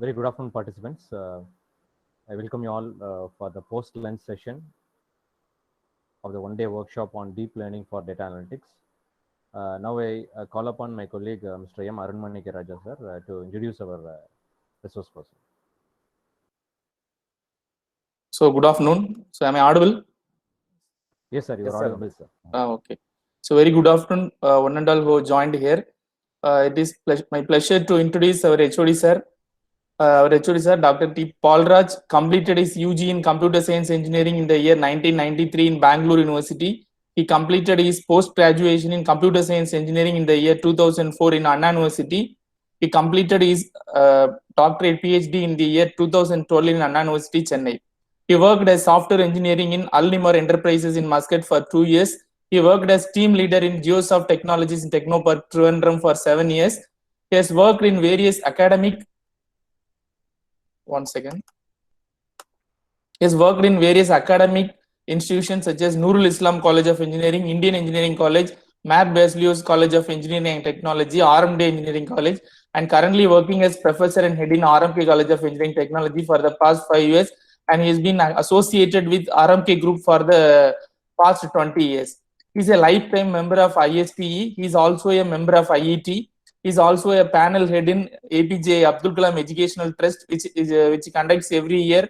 Very good afternoon, participants. I welcome you all for the post-lunch session of the one-day workshop on deep learning for data analytics. Now I call upon my colleague, Mr. M. Arunmanike Raja, sir, to introduce our resource person. So, good afternoon. So, am I audible? Yes, sir, you are audible, sir. Okay. So, very good afternoon, one and all who joined here. It is my pleasure to introduce our HOD sir. Our HOD sir, Dr. T. Paulraj, completed his UG in Computer Science Engineering in the year 1993 in Bangalore University. He completed his post-graduation in Computer Science Engineering in the year 2004 in Anna University. He completed his doctorate PhD in the year 2012 in Anna University, Chennai. He worked as software engineering in Alnimar Enterprises in Muscat for 2 years. He worked as team leader in Geosoft Technologies in Technopark Trivandrum for 7 years. He has worked in various academic. One second. He has worked in various academic institutions such as Nurul Islam College of Engineering, Indian Engineering College, Matt Baselius College of Engineering and Technology, RMD Engineering College, and currently working as professor and head in RMK College of Engineering Technology for the past 5 years. And he has been associated with RMK Group for the past 20 years. He is a lifetime member of ISTE. He is also a member of IET. He is also a panel head in APJ Abdul Kalam Educational Trust, which conducts every year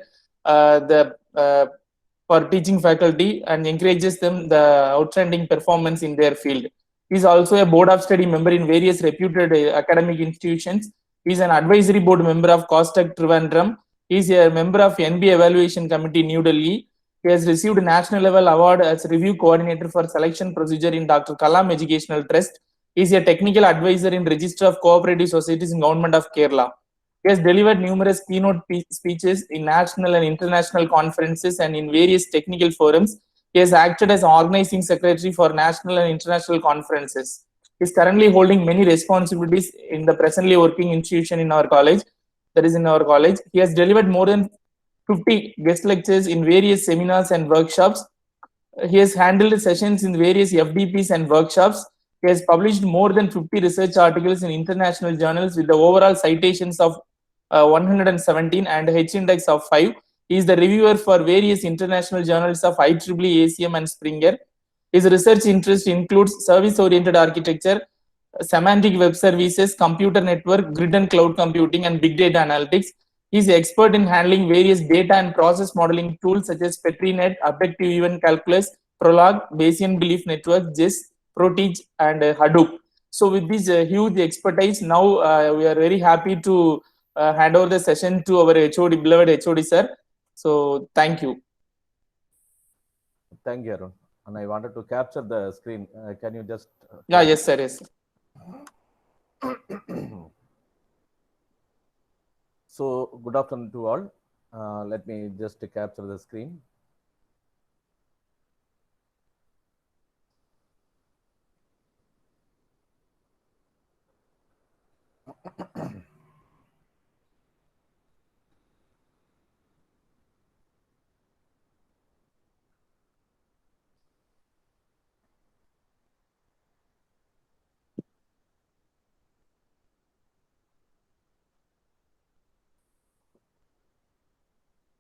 for teaching faculty and encourages them the outstanding performance in their field. He is also a board of study member in various reputed academic institutions. He is an advisory board member of Costech Trivandrum. He is a member of NBA Evaluation Committee, New Delhi. He has received a national level award as review coordinator for selection procedure in Dr. Kalam Educational Trust. He is a technical advisor in Register of Cooperative Societies in Government of Kerala. He has delivered numerous keynote speeches in national and international conferences and in various technical forums. He has acted as organizing secretary for national and international conferences. He is currently holding many responsibilities in the presently working institution in our college. That is in our college. He has delivered more than 50 guest lectures in various seminars and workshops. He has handled sessions in various FDPs and workshops. He has published more than 50 research articles in international journals with the overall citations of 117 and H index of 5. He is the reviewer for various international journals of IEEE, ACM, and Springer. His research interest includes service-oriented architecture, semantic web services, computer network, grid and cloud computing, and big data analytics. He is expert in handling various data and process modeling tools such as PetriNet, Objective Event Calculus, Prolog, Bayesian Belief Network, JIS, Proteage, and Hadoop. So with this huge expertise, now we are very happy to hand over the session to our HOD, beloved HOD sir. So thank you. Thank you, Arun. And I wanted to capture the screen. Can you just? Yes, sir. Yes. So good afternoon to all. Let me just capture the screen.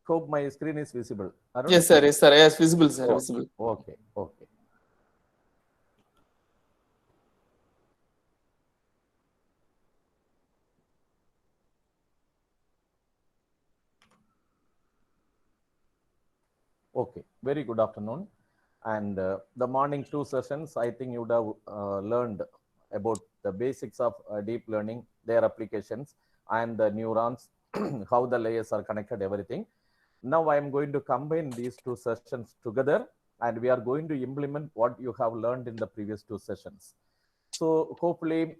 Hope my screen is visible. Arun? Yes, sir. Yes, sir. Yes, visible, sir. Oh, visible. Okay. Okay. Okay. Very good afternoon. And the morning 2 sessions, I think you would have learned about the basics of deep learning, their applications, and the neurons, how the layers are connected, everything. Now I am going to combine these 2 sessions together, and we are going to implement what you have learned in the previous 2 sessions. So hopefully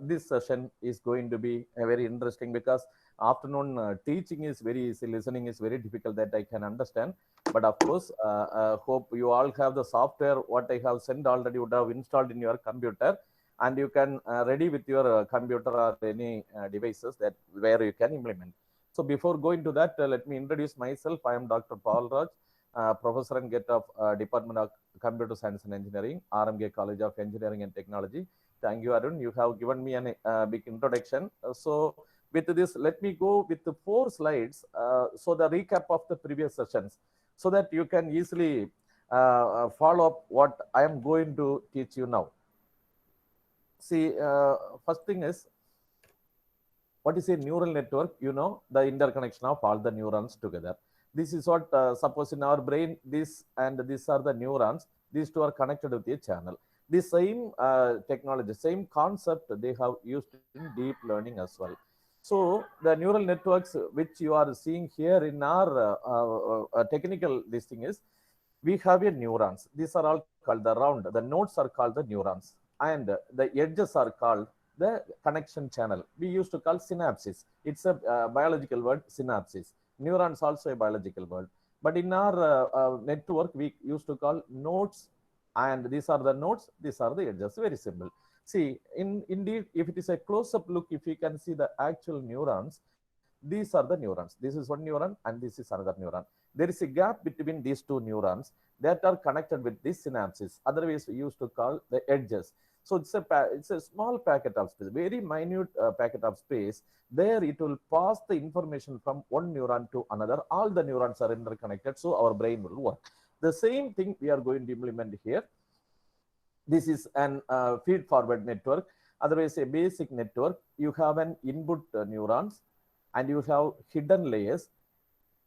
this session is going to be very interesting, because afternoon teaching is very easy, listening is very difficult, that I can understand. But of course, hope you all have the software, what I have sent already would have installed in your computer, and you can ready with your computer or any devices that where you can implement. So before going to that, let me introduce myself. I am Dr. Paulraj, Professor and Head of Department of Computer Science and Engineering, RMK College of Engineering and Technology. Thank you, Arun. You have given me a big introduction. So With this, let me go with the 4 slides. So the recap of the previous sessions, so that you can easily follow up what I am going to teach you now. See, first thing is, what is a neural network? You know, the interconnection of all the neurons together. This is what, suppose in our brain, this and these are the neurons. These two are connected with a channel. The same technology, same concept they have used in deep learning as well. So the neural networks which you are seeing here in our technical, this thing is, we have a neurons. These are all called the round. The nodes are called the neurons, and the edges are called the connection channel. We used to call synapses. It's a biological word, synapses. Neurons also a biological word. But in our network, we used to call nodes, and these are the nodes, these are the edges. Very simple. See, indeed, if it is a close-up look, if you can see the actual neurons, these are the neurons. This is one neuron and this is another neuron. There is a gap between these two neurons that are connected with these synapses. Otherwise, we used to call the edges. So it's a small packet of space, very minute packet of space. There it will pass the information from one neuron to another. All the neurons are interconnected, so our brain will work. The same thing we are going to implement here. This is an feed-forward network. Otherwise, a basic network. You have an input neurons, and you have hidden layers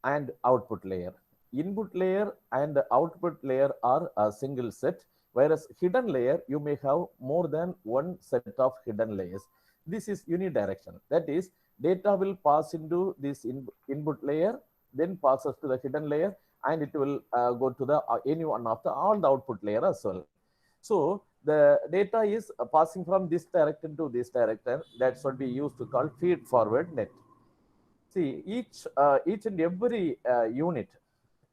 and output layer. Input layer and output layer are a single set, whereas hidden layer, you may have more than one set of hidden layers. This is unidirectional. That is, data will pass into this input layer, then passes to the hidden layer, and it will go to the any one of the all the output layer as well. So the data is passing from this direction to this direction. That's what we used to call feed forward net. See, each and every unit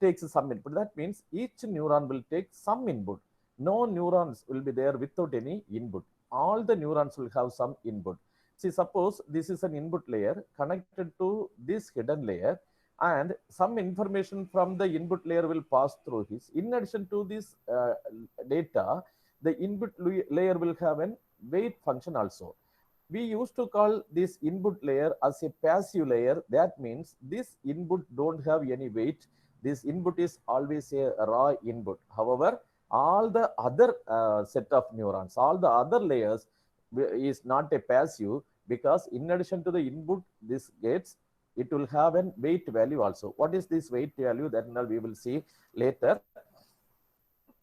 takes some input. That means each neuron will take some input. No neurons will be there without any input. All the neurons will have some input. See, suppose this is an input layer connected to this hidden layer, and some information from the input layer will pass through this. In addition to this data, the input layer will have a weight function also. We used to call this input layer as a passive layer. That means this input don't have any weight. This input is always a raw input. However, all the other set of neurons, all the other layers is not a passive, because in addition to the input this gets, it will have a weight value also. What is this weight value? That we will see later.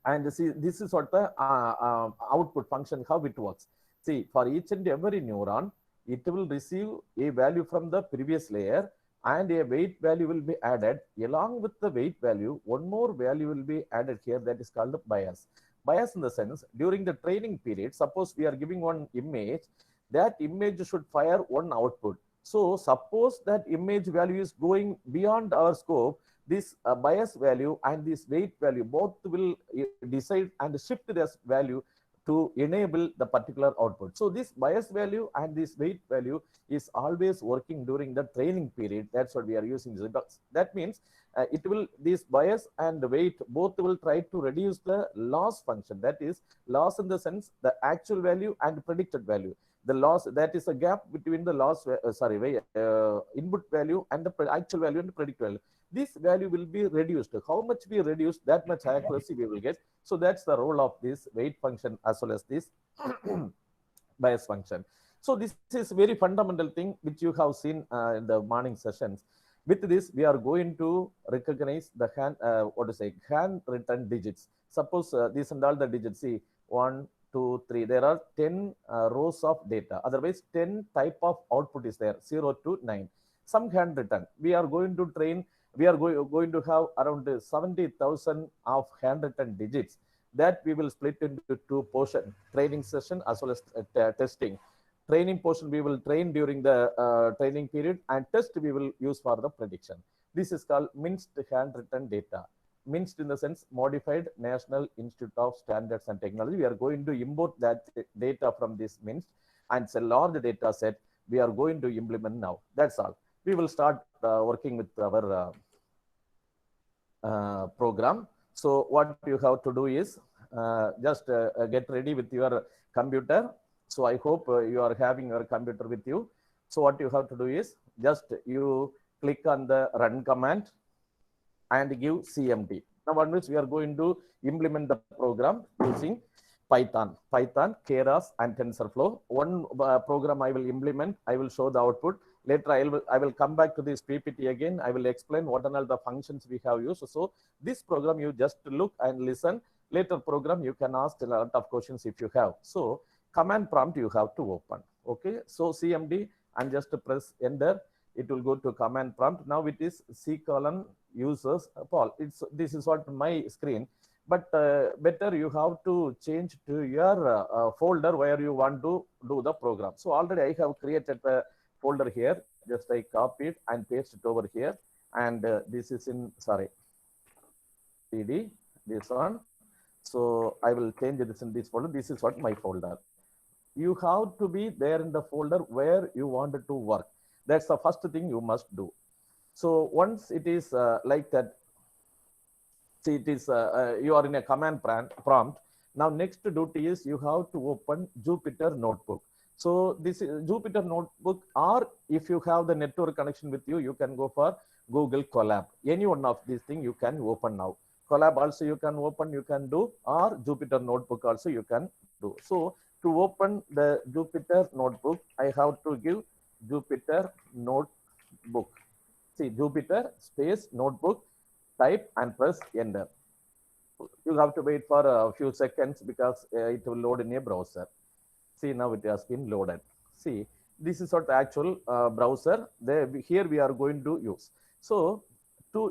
And see, this is what the output function, how it works. See, for each and every neuron, it will receive a value from the previous layer, and a weight value will be added. Along with the weight value, one more value will be added here, that is called bias. Bias in the sense, during the training period, suppose we are giving one image, that image should fire one output. So suppose that image value is going beyond our scope, this bias value and this weight value both will decide and shift this value to enable the particular output. So this bias value and this weight value is always working during the training period. That's what we are using. That means it will, this bias and weight both will try to reduce the loss function. That is, loss in the sense the actual value and predicted value. The loss, that is a gap between the loss, input value and the actual value and the predicted value. This value will be reduced. How much we reduce, that much accuracy we will get. So that's the role of this weight function as well as this bias function. So this is very fundamental thing which you have seen in the morning sessions. With this, we are going to recognize the handwritten digits. Suppose these and all the digits, see, 1, 2, 3. There are 10 rows of data. Otherwise, 10 type of output is there, 0 to 9. Some handwritten. We are going to train. We are going to have around 70,000 of handwritten digits that we will split into 2 portions, training session as well as testing. Training portion we will train during the training period, and test we will use for the prediction. This is called minced handwritten data. Minced in the sense modified National Institute of Standards and Technology. We are going to import that data from this minced, and it's a large data set we are going to implement now. That's all. We will start working with our program. So what you have to do is just get ready with your computer. So I hope you are having your computer with you. So what you have to do is just you click on the run command and give CMD. Now, on which we are going to implement the program using Python, Keras, and TensorFlow. One program I will implement, I will show the output. Later, I will come back to this PPT again. I will explain what are all the functions we have used. So this program, you just look and listen. Later program, you can ask a lot of questions if you have. So command prompt you have to open. Okay, so CMD and just press enter. It will go to command prompt. Now it is C colon users Paul. This is what my screen, but better you have to change to your folder where you want to do the program. So already I have created a folder here. Just I copy it and paste it over here, and this is in CD, this one. So I will change this in this folder. This is what my folder. You have to be there in the folder where you wanted to work. That's the first thing you must do. So once it is like that, see, it is you are in a command prompt. Now next duty is you have to open Jupyter Notebook. So this is Jupyter Notebook, or if you have the network connection with you, you can go for Google Colab. Any one of these things you can open now. Colab also you can open, you can do, or Jupyter Notebook also you can do. So to open the Jupyter Notebook, I have to give Jupyter Notebook. See, Jupyter space notebook, type and press enter. You have to wait for a few seconds because it will load in a browser. See, now it has been loaded. See, this is what the actual browser here we are going to use. So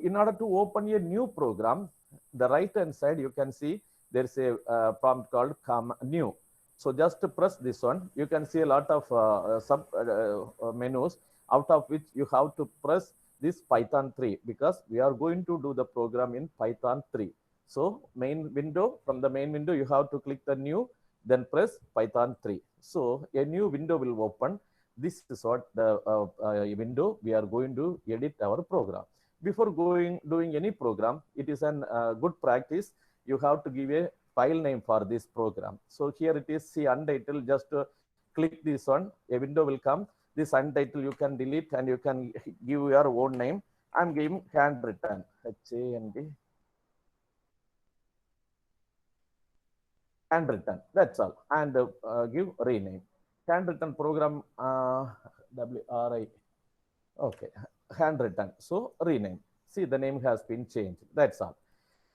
in order to open a new program, the right hand side you can see there is a prompt called new. So just to press this one, you can see a lot of sub menus, out of which you have to press this Python 3 because we are going to do the program in Python 3. So main window, from the main window, you have to click the new, then press Python 3. So a new window will open. This is what the window we are going to edit our program. Before doing any program, it is a good practice. You have to give a file name for this program. So here it is, see untitled, just click this one, a window will come. This untitled you can delete and you can give your own name. I'm giving handwritten, H-A-N-D, handwritten, that's all, and give rename. Handwritten program, W-R-I, okay, handwritten, so rename. See, the name has been changed, that's all.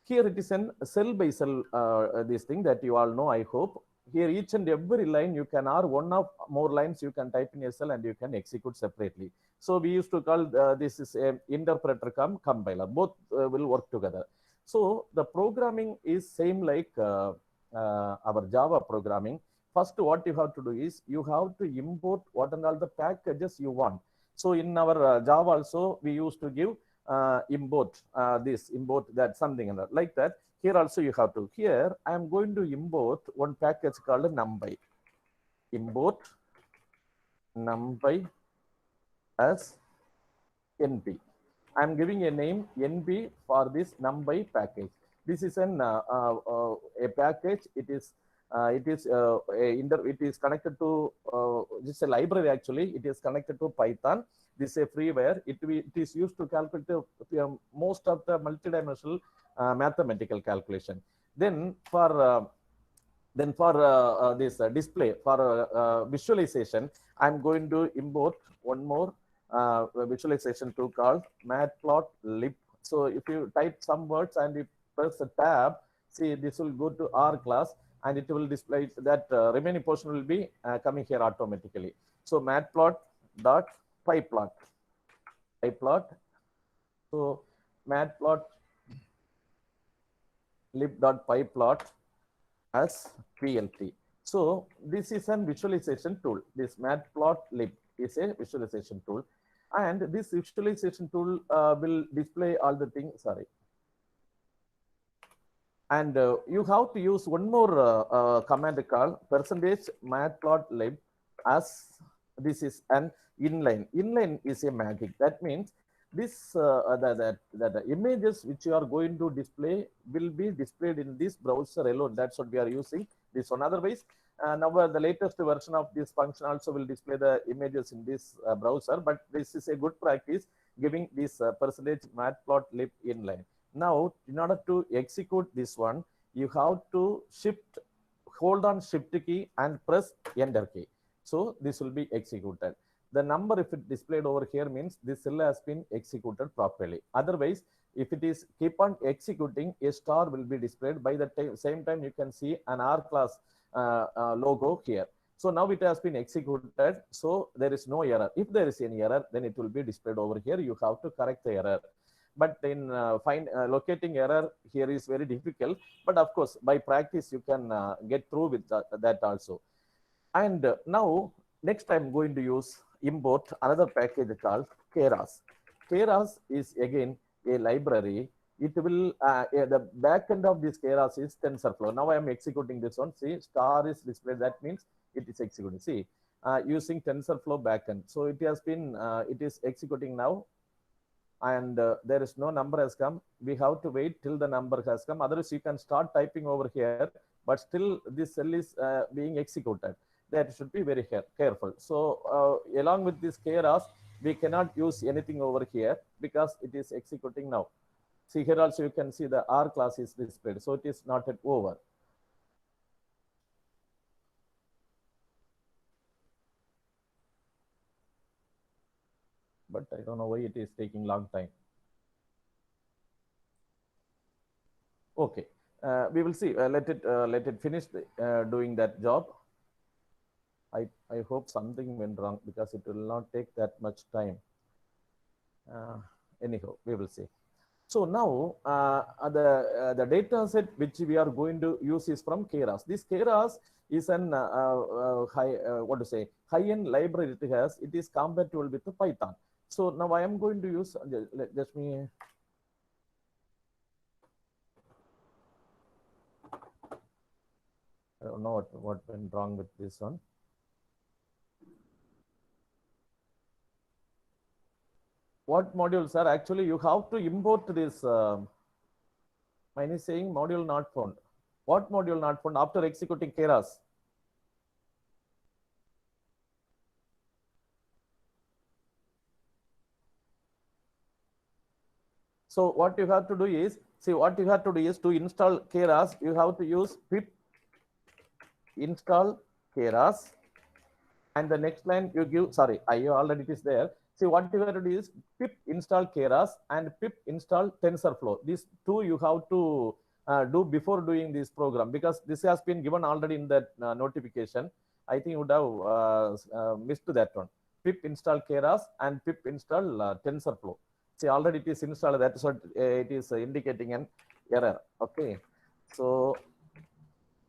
Here it is a cell by cell, this thing that you all know, I hope. Here each and every line you can, or one of more lines you can type in a cell and you can execute separately. So we used to call this is a interpreter cum compiler. Both will work together. So the programming is same like our Java programming. First, what you have to do is you have to import what and all the packages you want. So in our Java also we used to give import this, import that, something like that. Here also you have to. Here I am going to import one package called NumPy. Import NumPy as NP. I am giving a name NP for this NumPy package. This is a package. It is connected to this is a library actually. It is connected to Python. This is a freeware. It is used to calculate most of the multidimensional mathematical calculation. Then for this display, for visualization, I'm going to import one more visualization tool called Matplotlib. So if you type some words and you press a tab, see, this will go to R class and it will display that remaining portion will be coming here automatically. So matplot.pyplot. So matplotlib.pyplot as PLT. So this is a visualization tool. This matplotlib is a visualization tool, and this visualization tool will display all the things. Sorry. And you have to use one more command called %matplotlib as this is an inline. Inline is a magic. That means this the images which you are going to display will be displayed in this browser alone. That's what we are using. this one. Otherwise, now the latest version of this function also will display the images in this browser, but this is a good practice, giving this percentage matplotlib inline. Now, in order to execute this one, you have to hold on shift key and press enter key. So this will be executed. The number, if it displayed over here, means this cell has been executed properly. Otherwise, if it is keep on executing, a star will be displayed. By the same time, you can see an R class logo here. So now it has been executed, so there is no error. If there is any error, then it will be displayed over here. You have to correct the error. But in locating error here is very difficult. But of course, by practice, you can get through with that also. And now, next I'm going to use import another package called Keras. Keras is again a library. It will, the backend of this Keras is TensorFlow. Now I am executing this one. See, star is displayed. That means it is executing. See, using TensorFlow backend. So it has been, it is executing now. And there is no number has come. We have to wait till the number has come. Otherwise, you can start typing over here, but still this cell is being executed. That should be very careful. So along with this Keras, we cannot use anything over here because it is executing now. See here also you can see the R class is displayed. So it is not yet over. But I don't know why it is taking long time. Okay, we will see. Let it finish doing that job. I hope something went wrong because it will not take that much time. Anyhow, we will see. So now the data set which we are going to use is from Keras. This Keras is an high-end library it has. It is compatible with Python. So now I am going to use, let me. I don't know what went wrong with this one. What modules are actually you have to import this. Mine is saying module not found. What module not found after executing Keras? So what you have to do is, see what you have to do is to install Keras, you have to use pip install Keras, and the next line you give, sorry, I already it is there. See what you have to do is pip install Keras and pip install TensorFlow. These two you have to do before doing this program, because this has been given already in that notification. I think you would have missed that one. Pip install Keras and pip install TensorFlow. See, already it is installed. That is what it is indicating an error. Okay. So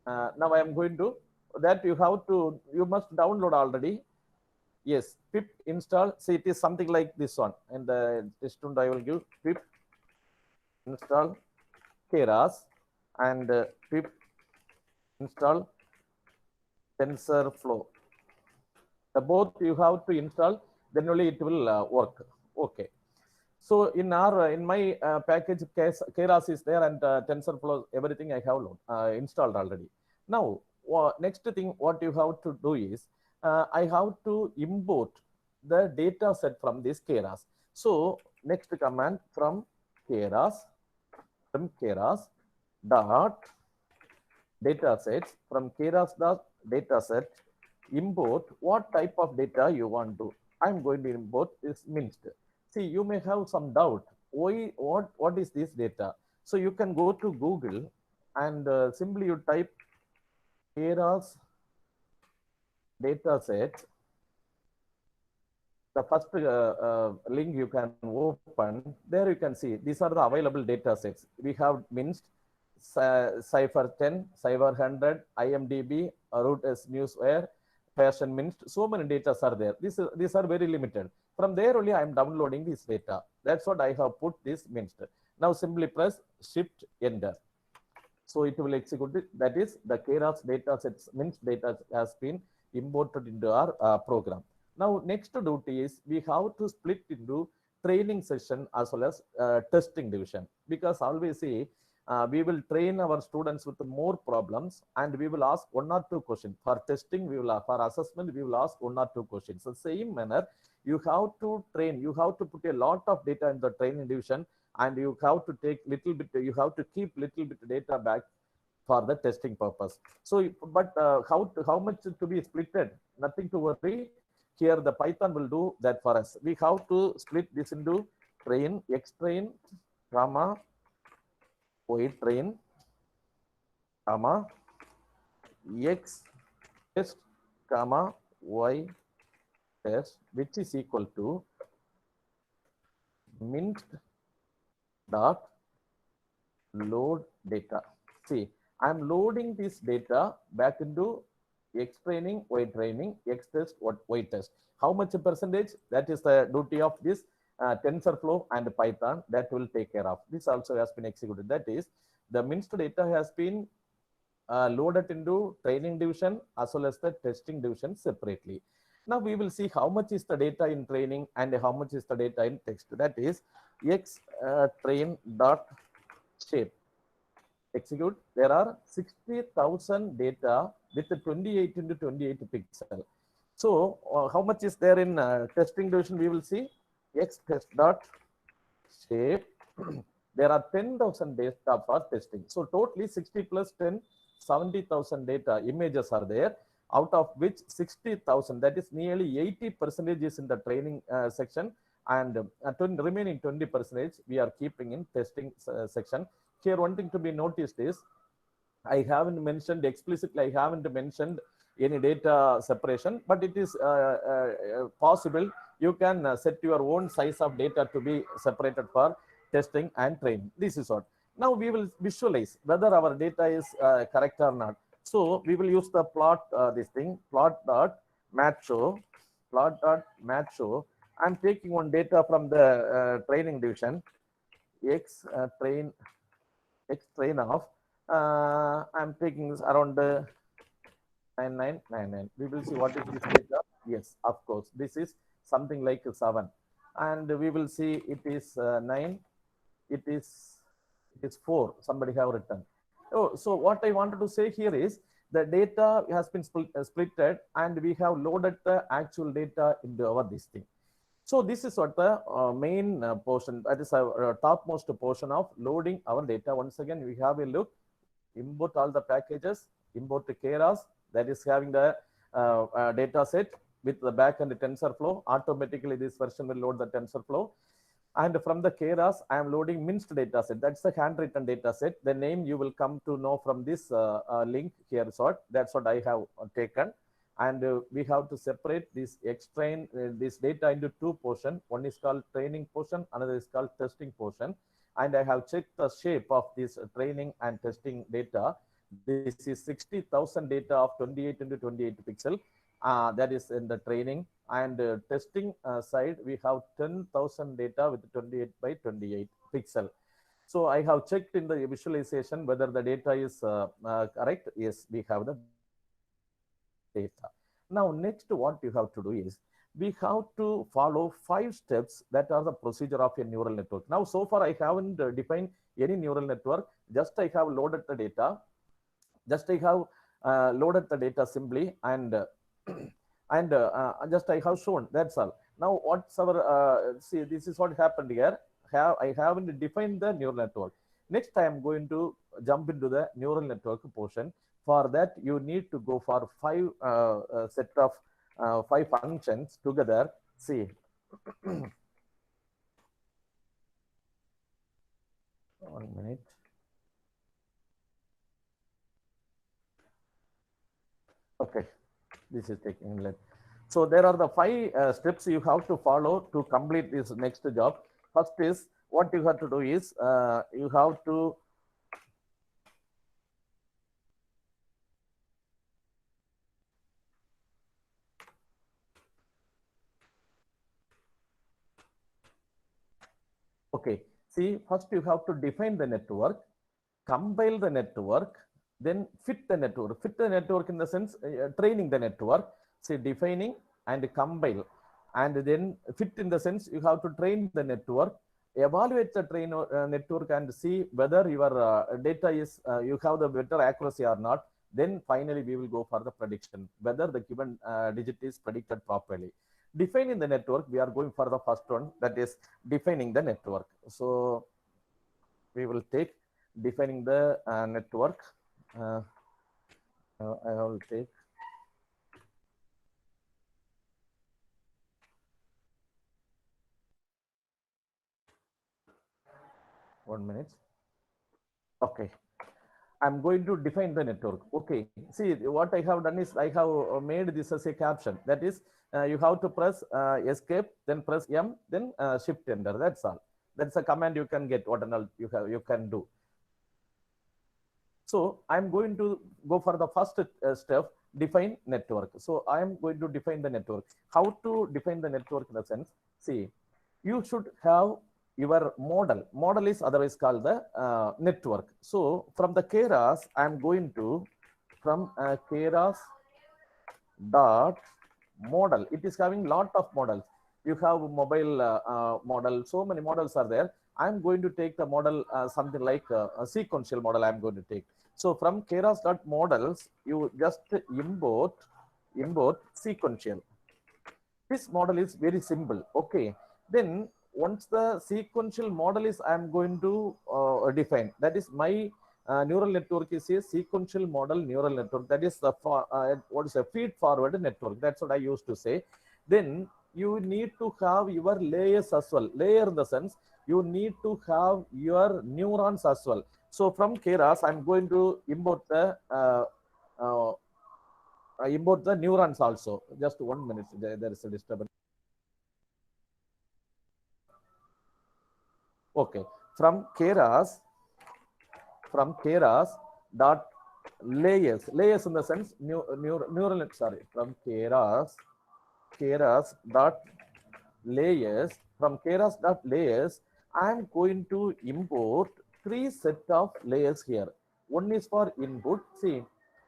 now I am going to, that you have to, you must download already. Yes, pip install. See, it is something like this one. And the student I will give pip install Keras and pip install TensorFlow. The both you have to install, then only it will work. Okay. So in my package, Keras is there, and TensorFlow, everything I have installed already. Now, next thing what you have to do is, I have to import the data set from this Keras. So next command from Keras dot data sets, from Keras dot data set, import what type of data you want to. I'm going to import this minst. See, you may have some doubt. Why? What is this data? So you can go to Google and simply you type Keras data set. The first link you can open, there you can see these are the available data sets. We have minst, Cypher 10, Cypher 100, IMDb, Root-S Newswire, Fashion Minst. So many data are there. These are very limited. From there only I am downloading this data. That's what I have put this minst. Now simply press Shift Enter. So it will execute it. That is the Keras data sets, minst data has been imported into our program. Now next duty is we have to split into training session as well as testing division, because always see we will train our students with more problems, and we will ask 1 or 2 questions. For testing, we will, for assessment, we will ask 1 or 2 questions. So same manner, you have to train, you have to put a lot of data in the training division, and you have to take little bit, you have to keep little bit data back for the testing purpose. So, but how much to be splitted? Nothing to worry. Here the Python will do that for us. We have to split this into train, X train, comma, Y train, comma, X test, comma, Y test, which is equal to mint dot load data. See, I'm loading this data back into X training, Y training, X test, Y test. How much percentage? That is the duty of this TensorFlow and Python that will take care of. This also has been executed. That is, the minced data has been loaded into training division as well as the testing division separately. Now we will see how much is the data in training and how much is the data in text. That is X train dot shape. Execute. There are 60,000 data with 28 into 28 pixel. So how much is there in testing division? We will see X test dot shape. There are 10,000 data for testing. So totally 60 plus 10, 70,000 data images are there, out of which 60,000, that is nearly 80% is in the training section, and remaining 20% we are keeping in testing section. Here, one thing to be noticed is, I haven't mentioned explicitly, I haven't mentioned any data separation, but it is possible. You can set your own size of data to be separated for testing and training. This is what. Now we will visualize whether our data is correct or not. So we will use the plot, this thing, plot dot match show, plot dot match show. I'm taking one data from the training division, X train of, I'm taking this around 9999. We will see what is this data. Yes, of course, this is something like 7, and we will see it is 9. It is 4. Somebody have written. Oh, so what I wanted to say here is the data has been splitted, and we have loaded the actual data into our this thing. So this is what the main portion, that is our topmost portion of loading our data. Once again, we have a look, import all the packages, import the Keras, that is having the data set with the backend TensorFlow. Automatically, this version will load the TensorFlow. And from the Keras, I am loading minced data set. That's the handwritten data set. The name you will come to know from this link here. So that's what I have taken. And we have to separate this X-train, this data into 2 portions. One is called training portion, another is called testing portion. And I have checked the shape of this training and testing data. This is 60,000 data of 28 into 28 pixel. That is in the training. And testing side, we have 10,000 data with 28 by 28 pixel. So I have checked in the visualization whether the data is correct. Yes, we have the data. Now, next what you have to do is, we have to follow 5 steps that are the procedure of a neural network. Now, so far I haven't defined any neural network, just I have loaded the data, simply, and just I have shown, that's all. Now, what's our, see, this is what happened here. I haven't defined the neural network. Next, I am going to jump into the neural network portion. For that, you need to go for 5 set of 5 functions together. See, 1 minute. Okay, this is taking less. So there are the 5 steps you have to follow to complete this next job. First is, what you have to do is, you have to okay, see, first you have to define the network, compile the network, then fit the network. Fit the network in the sense, training the network. See, defining and compile, and then fit in the sense you have to train the network. evaluate the network and see whether your data is, you have the better accuracy or not. Then finally we will go for the prediction, whether the given digit is predicted properly. Defining the network, we are going for the first one, that is defining the network. So we will take defining the network. I will take one minute. Okay, I'm going to define the network. Okay, see what I have done is I have made this as a caption. That is, you have to press escape, then press M, then shift enter. That's all. That's a command you can get. What else you can do. So I'm going to go for the first step, define network. So I'm going to define the network. How to define the network in the sense? See, you should have your model. Model is otherwise called the network. So from the Keras, I'm going to, from Keras dot model. It is having lot of models. You have mobile model. So many models are there. I'm going to take the model something like a sequential model. I'm going to take. So from Keras dot models, you just import sequential. This model is very simple. Okay. Then once the sequential model is, I'm going to define. That is my neural network is a sequential model neural network. That is the what is a feed forward network. That's what I used to say. Then you need to have your layers as well. Layer in the sense you need to have your neurons as well. So from Keras, I'm going to import the neurons also. Just 1 minute. There is a disturbance. Okay, from Keras dot layers in the sense neural net. Sorry, from Keras dot layers. From Keras dot layers, I am going to import 3 set of layers here. One is for input. See,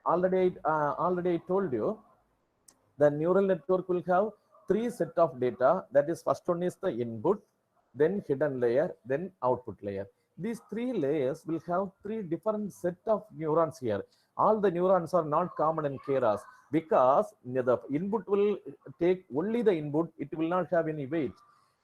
already I told you the neural network will have 3 set of data. That is, first one is the input, then hidden layer, then output layer. These 3 layers will have 3 different set of neurons here. All the neurons are not common in Keras because the input will take only the input. It will not have any weight.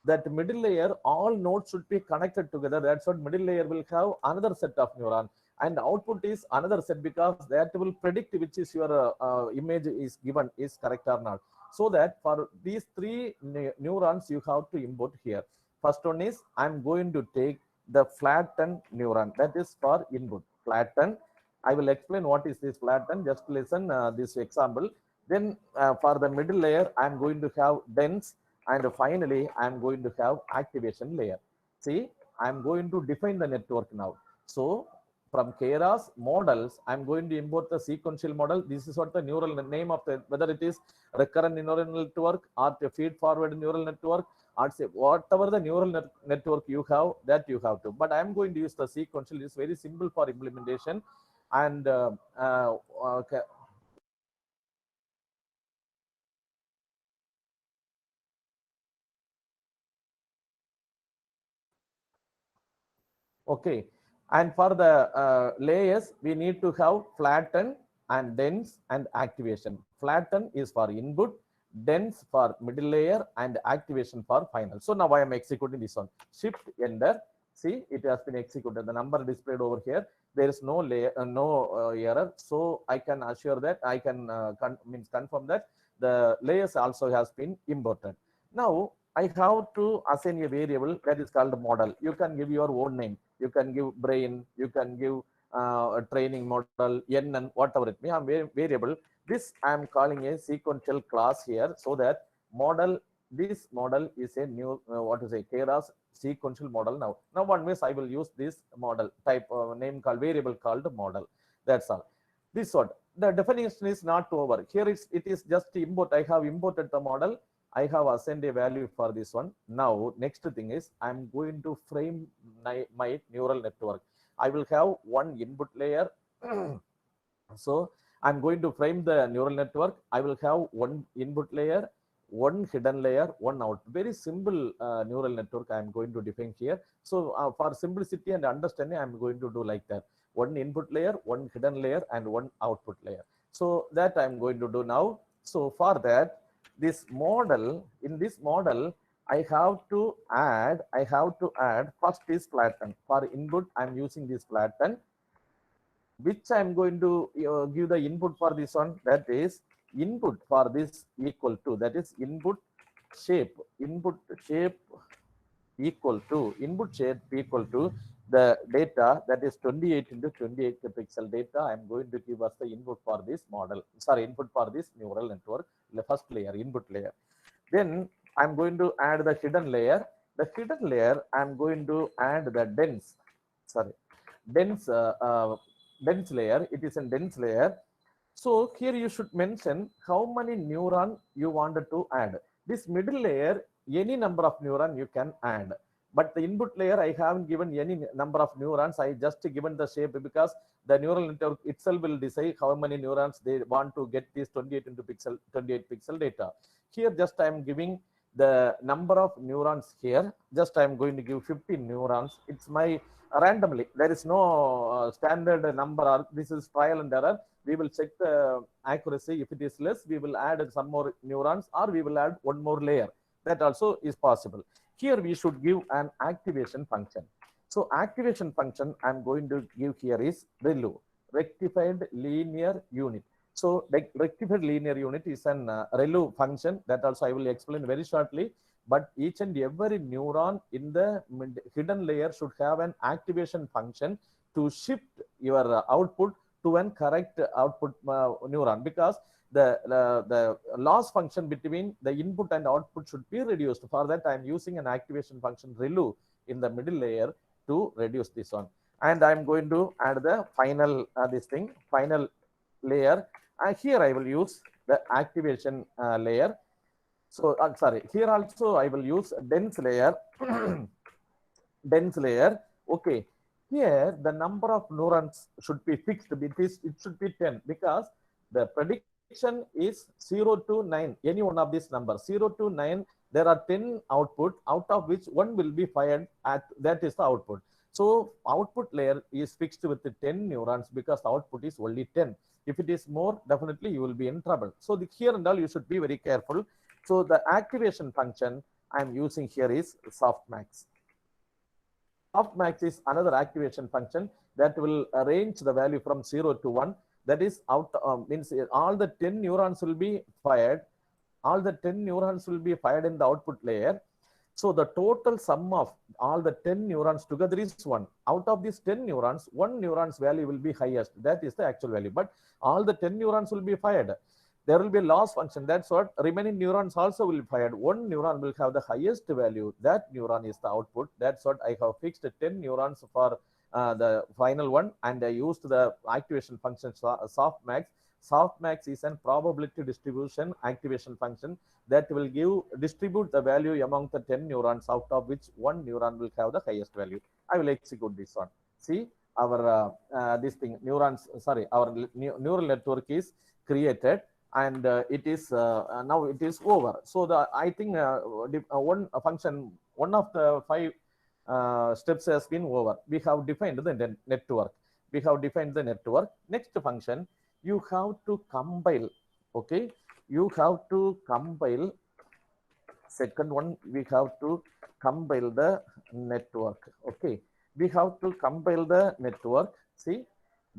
That middle layer, all nodes should be connected together. That's what middle layer will have another set of neuron. And output is another set because that will predict which is your image is given is correct or not. So that for these 3 neurons you have to import here. First one is I'm going to take the flattened neuron. That is for input. Flatten. I will explain what is this flatten. Just listen this example. Then for the middle layer, I'm going to have dense. And finally, I'm going to have activation layer. See, I'm going to define the network now. So from Keras models, I'm going to import the sequential model. This is what the neural name of the, whether it is recurrent neural network or the feed forward neural network, or say whatever the neural network you have, that you have to. But I'm going to use the sequential. It's very simple for implementation. And okay. Okay, and for the layers, we need to have flatten and dense and activation. Flatten is for input, dense for middle layer, and activation for final. So now I am executing this one. Shift enter. See, it has been executed. The number displayed over here. There is no layer, error. So I can assure that I can confirm that the layers also has been imported. Now I have to assign a variable that is called model. You can give your own name. You can give brain. You can give a training model, NN, whatever it may be, variable. This I am calling a sequential class here, so that model, this model is a new, what to say, Keras sequential model now. Now one means I will use this model type name called variable called model. That's all. This what the definition is not over. Here it is just import. I have imported the model. I have assigned a value for this one. Now, next thing is I'm going to frame my neural network. I will have one input layer. So I'm going to frame the neural network. I will have one input layer, one hidden layer, one out. Very simple neural network I am going to define here. So for simplicity and understanding, I am going to do like that. One input layer, one hidden layer, and one output layer. So that I am going to do now. So for that, this model, in this model, I have to add first is flatten. For input, I am using this flatten, which I am going to give the input for this one. That is input for this equal to, that is input shape equal to the data, that is 28 into 28 pixel data. I am going to give us the input for this model, input for this neural network, the first layer, input layer. Then I'm going to add the hidden layer. The hidden layer, I'm going to add the dense layer. It is a dense layer. So here you should mention how many neuron you wanted to add. This middle layer, any number of neuron you can add. But the input layer, I haven't given any number of neurons. I just given the shape because the neural network itself will decide how many neurons they want to get this 28 pixel data. Here just I am giving the number of neurons here. Just I am going to give 15 neurons. It's my randomly. There is no standard number. This is trial and error. We will check the accuracy. If it is less, we will add some more neurons, or we will add one more layer. That also is possible. Here we should give an activation function. So activation function I'm going to give here is ReLU, rectified linear unit. So the rectified linear unit is an ReLU function that also I will explain very shortly. But each and every neuron in the hidden layer should have an activation function to shift your output to an correct output neuron, because the loss function between the input and output should be reduced. For that, I am using an activation function ReLU in the middle layer to reduce this one. And I am going to add the final final layer. And here I will use the activation layer. So here also I will use dense layer. Dense layer. Okay. Here the number of neurons should be fixed. It should be 10, because the prediction is 0 to 9. Any one of these numbers, 0 to 9, there are 10 output, out of which one will be fired at, that is the output. So output layer is fixed with the 10 neurons because the output is only 10. If it is more, definitely you will be in trouble. So here and all you should be very careful. So the activation function I'm using here is softmax. Softmax is another activation function that will range the value from 0 to 1. That is means all the 10 neurons will be fired. All the 10 neurons will be fired in the output layer. So the total sum of all the 10 neurons together is 1. Out of these 10 neurons, 1 neuron's value will be highest. That is the actual value. But all the 10 neurons will be fired. There will be a loss function. That's what remaining neurons also will be fired. One neuron will have the highest value. That neuron is the output. That's what I have fixed 10 neurons for the final one. And I used the activation function softmax. Softmax is a probability distribution activation function that will distribute the value among the 10 neurons, out of which one neuron will have the highest value. I will execute this one. See, our our neural network is created, and it is now it is over. So I think one of the 5 steps has been over. We have defined the network. Next function, you have to compile. Okay, you have to compile. Second one, we have to compile the network. Okay, we have to compile the network. See,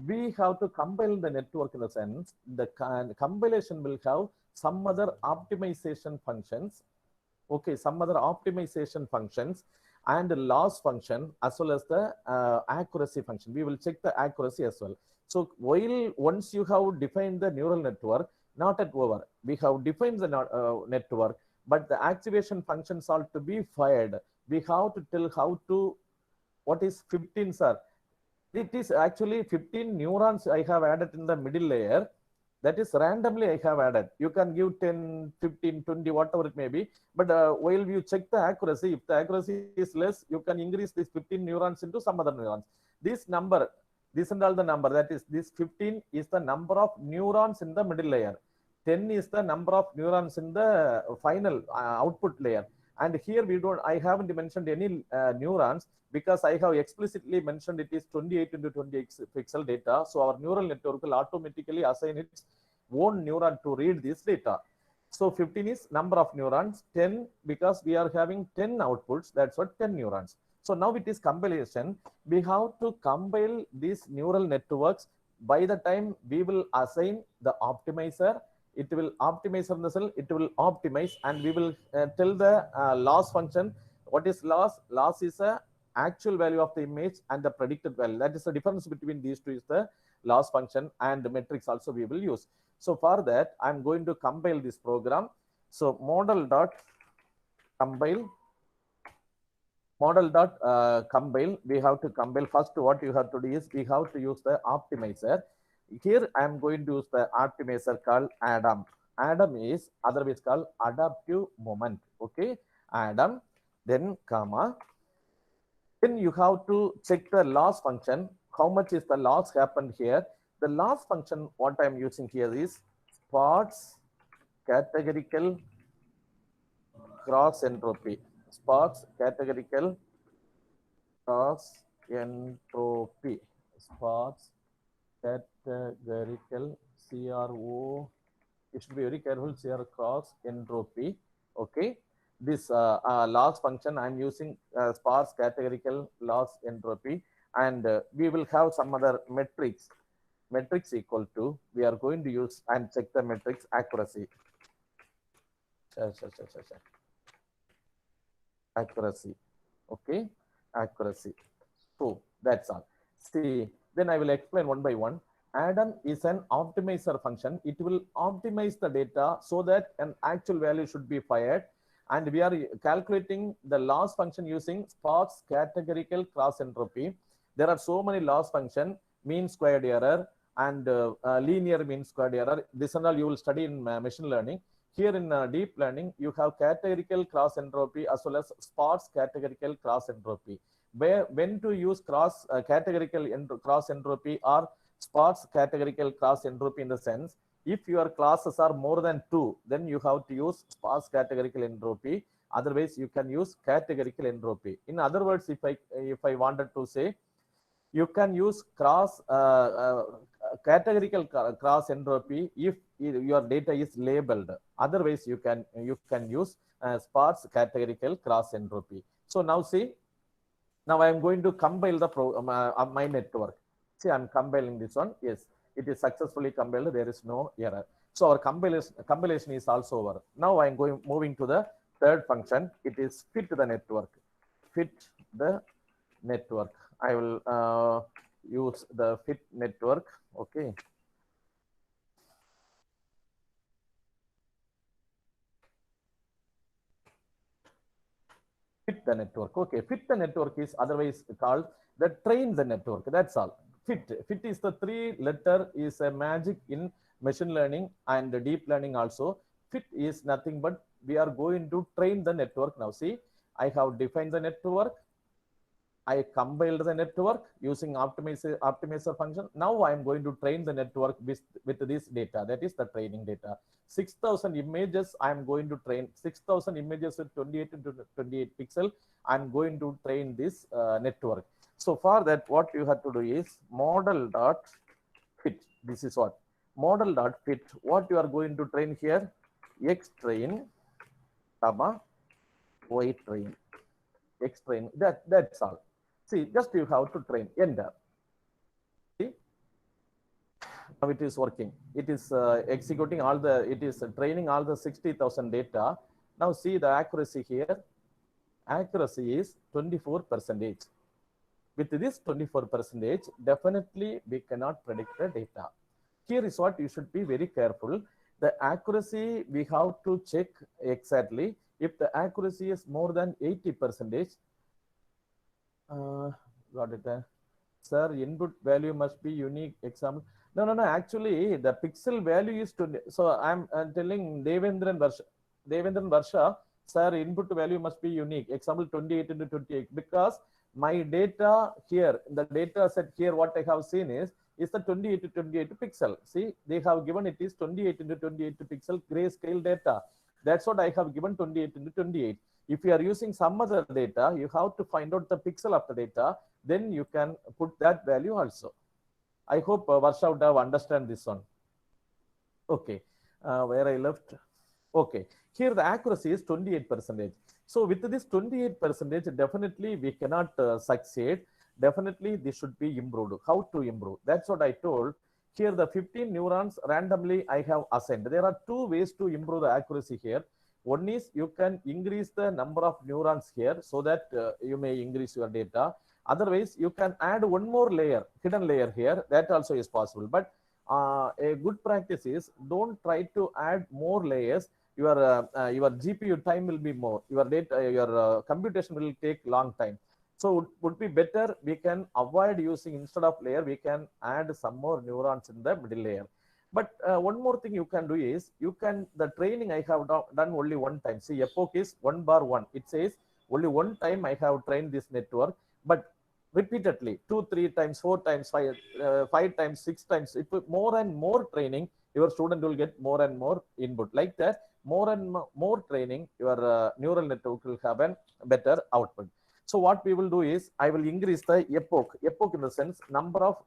we have to compile the network in the sense the compilation will have some other optimization functions. Okay, some other optimization functions and the loss function, as well as the accuracy function. We will check the accuracy as well. So once you have defined the neural network, not at over. We have defined the network, but the activation functions are to be fired. We have to tell how to, what is 15, sir? It is actually 15 neurons I have added in the middle layer. That is randomly I have added. You can give 10, 15, 20, whatever it may be. But while you check the accuracy, if the accuracy is less, you can increase this 15 neurons into some other neurons. This number, this and all the number, that is this 15 is the number of neurons in the middle layer. 10 is the number of neurons in the final output layer. And here I haven't mentioned any neurons, because I have explicitly mentioned it is 28 into 28 pixel data. So our neural network will automatically assign its own neuron to read this data. So 15 is number of neurons, 10 because we are having 10 outputs, that's what 10 neurons. So now it is compilation. We have to compile these neural networks. By the time we will assign the optimizer, it will optimize on the cell, it will optimize, and we will tell the loss function. What is loss? Loss is a actual value of the image and the predicted value. That is the difference between these two, is the loss function, and the metrics also we will use. So for that, I'm going to compile this program. So model.compile, model.compile, we have to compile. First, what you have to do is we have to use the optimizer. Here I'm going to use the optimizer called ADAM. ADAM is otherwise called adaptive moment. Okay, ADAM, then comma. Then you have to check the loss function. How much is the loss happened here? The loss function, what I'm using here is Sparks categorical cross entropy. Sparks categorical cross entropy. Sparks categorical CRO. You should be very careful. CR cross entropy. Okay. This loss function I'm using sparse categorical loss entropy, and we will have some other metrics. Metrics equal to, we are going to use and check the metrics accuracy. Accuracy. Okay, accuracy. So that's all. See, then I will explain one by one. ADAM is an optimizer function. It will optimize the data so that an actual value should be fired. And we are calculating the loss function using Sparks categorical cross entropy. There are so many loss function, mean squared error and linear mean squared error. This and all you will study in machine learning. Here in deep learning, you have categorical cross entropy as well as Sparks categorical cross entropy. When to use categorical cross entropy or Sparks categorical cross entropy, in the sense, if your classes are more than 2, then you have to use sparse categorical entropy. Otherwise, you can use categorical entropy. In other words, if I wanted to say, you can use categorical cross entropy if your data is labeled. Otherwise, you can use sparse categorical cross entropy. So now see, now I am going to compile the my network. See, I'm compiling this one. Yes, it is successfully compiled. There is no error. So our compilation is also over. Now I'm moving to the third function. It is fit the network. Fit the network. I will use the fit network. Okay. Fit the network. Okay. Fit the network is otherwise called the train the network. That's all. Fit is the 3-letter, is a magic in machine learning and deep learning also. Fit is nothing but we are going to train the network. Now see, I have defined the network. I compiled the network using optimizer function. Now I am going to train the network with this data. That is the training data. 6,000 images. I am going to train 6,000 images with 28 into 28 pixel. I am going to train this network. So for that, what you have to do is model.fit. This is what model.fit. What you are going to train here? X train, comma, Y train. X train. That's all. See, just you have to train. Enter. See, now it is working. It is executing all the. It is training all the 60,000 data. Now see the accuracy here. Accuracy is 24%. With this 24%, definitely we cannot predict the data. Here is what you should be very careful. The accuracy we have to check exactly. If the accuracy is more than 80%, got it. Sir, input value must be unique. Example. No. Actually, the pixel value is 20. So I'm telling Devendran Varsha, sir, input value must be unique. Example 28 into 28, because my data here, the data set here, what I have seen is is the 28 to 28 pixel. See, they have given it is 28 into 28 pixel grayscale data. That's what I have given 28 into 28. If you are using some other data, you have to find out the pixel of the data, then you can put that value also. I hope Varsha would have understand this one. Okay, where I left. Okay, here the accuracy is 28%. So with this 28%, definitely we cannot succeed. Definitely this should be improved. How to improve? That's what I told. Here the 15 neurons randomly I have assigned. There are two ways to improve the accuracy here. One is you can increase the number of neurons here so that you may increase your data. Otherwise, you can add one more layer, hidden layer here. That also is possible. But a good practice is don't try to add more layers. Your GPU time will be more. Your data, your computation will take long time. So it would be better we can avoid using, instead of layer, we can add some more neurons in the middle layer. But one more thing you can do is, the training I have done only one time. See, epoch is 1/1. It says only one time I have trained this network, but repeatedly, 2, 3 times, 4 times, 5 times, 6 times, if more and more training, your student will get more and more input. Like that, more and more training, your neural network will have a better output. So what we will do is, I will increase the epoch in the sense number of,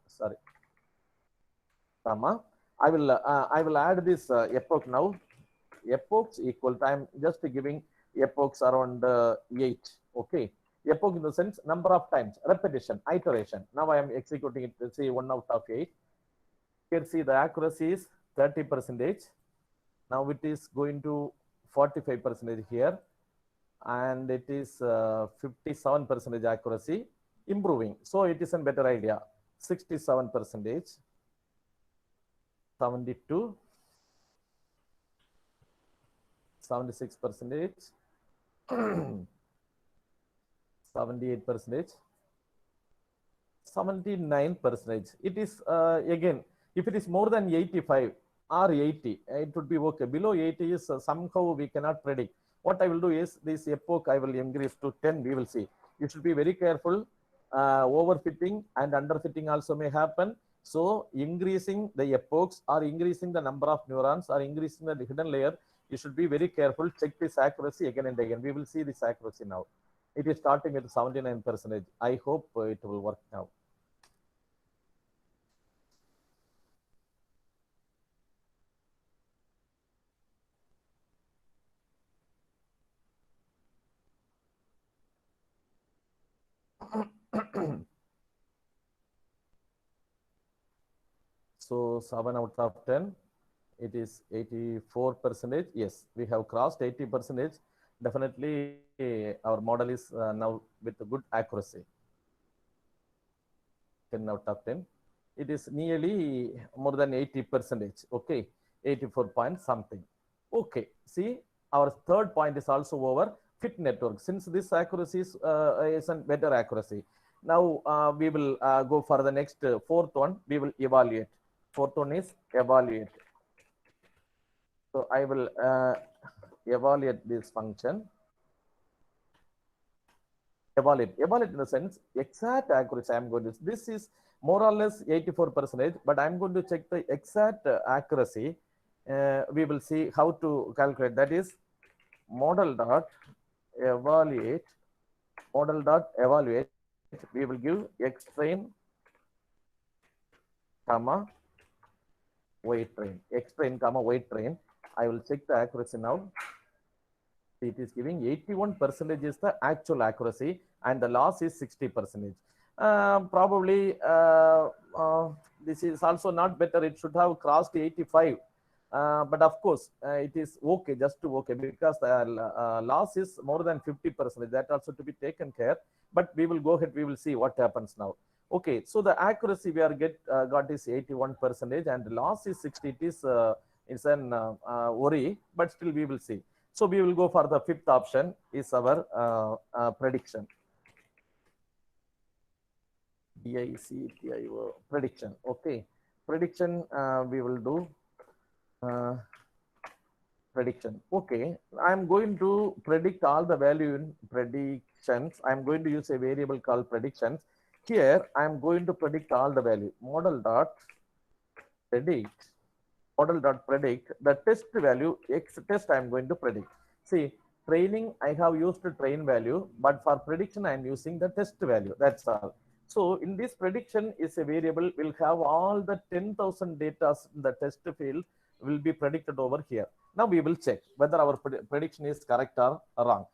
I will add this epoch now. Epochs equal to, I'm just giving epochs around 8. Okay, epoch in the sense number of times, repetition, iteration. Now I am executing it. Let's say 1 out of 8. Here see the accuracy is 30%. Now it is going to 45% here, and it is 57% accuracy, improving. So it is a better idea. 67%, 72, 76%, 78%, 79%. It is again, if it is more than 85 or 80, it would be okay. Below 80 is somehow we cannot predict. What I will do is, this epoch I will increase to 10. We will see. You should be very careful. Overfitting and underfitting also may happen. So increasing the epochs or increasing the number of neurons or increasing the hidden layer, you should be very careful. Check this accuracy again and again. We will see this accuracy now. It is starting with 79%. I hope it will work now. So 7 out of 10, it is 84%. Yes, we have crossed 80%. Definitely our model is now with good accuracy. 10 out of 10. It is nearly more than 80%. Okay, 84 point something. Okay, see, our third point is also over. Fit network. Since this accuracy is a better accuracy. Now we will go for the next fourth one. We will evaluate. Fourth one is evaluate. So I will evaluate this function. Evaluate in the sense exact accuracy. I'm going to, this is more or less 84%, but I'm going to check the exact accuracy. We will see how to calculate. That is model dot evaluate. We will give X train, comma Y train. X train, comma Y train. I will check the accuracy now. It is giving 81% is the actual accuracy, and the loss is 60%. Probably this is also not better. It should have crossed 85. But of course, it is okay, just to okay, because the loss is more than 50%. That also to be taken care. But we will go ahead. We will see what happens now. Okay, so the accuracy we are got is 81%, and the loss is 60. It is it's an worry, but still we will see. So we will go for the fifth option, is our prediction. DICTIO prediction. Okay, prediction we will do prediction. Okay, I'm going to predict all the value in predictions. I'm going to use a variable called predictions. here I am going to predict all the value. Predict model.predict the test value x test I am going to predict. See, training I have used to train value, but for prediction I am using the test value. That's all. So in this prediction is a variable will have all the 10,000 data in the test field will be predicted over here. Now we will check whether our prediction is correct or wrong.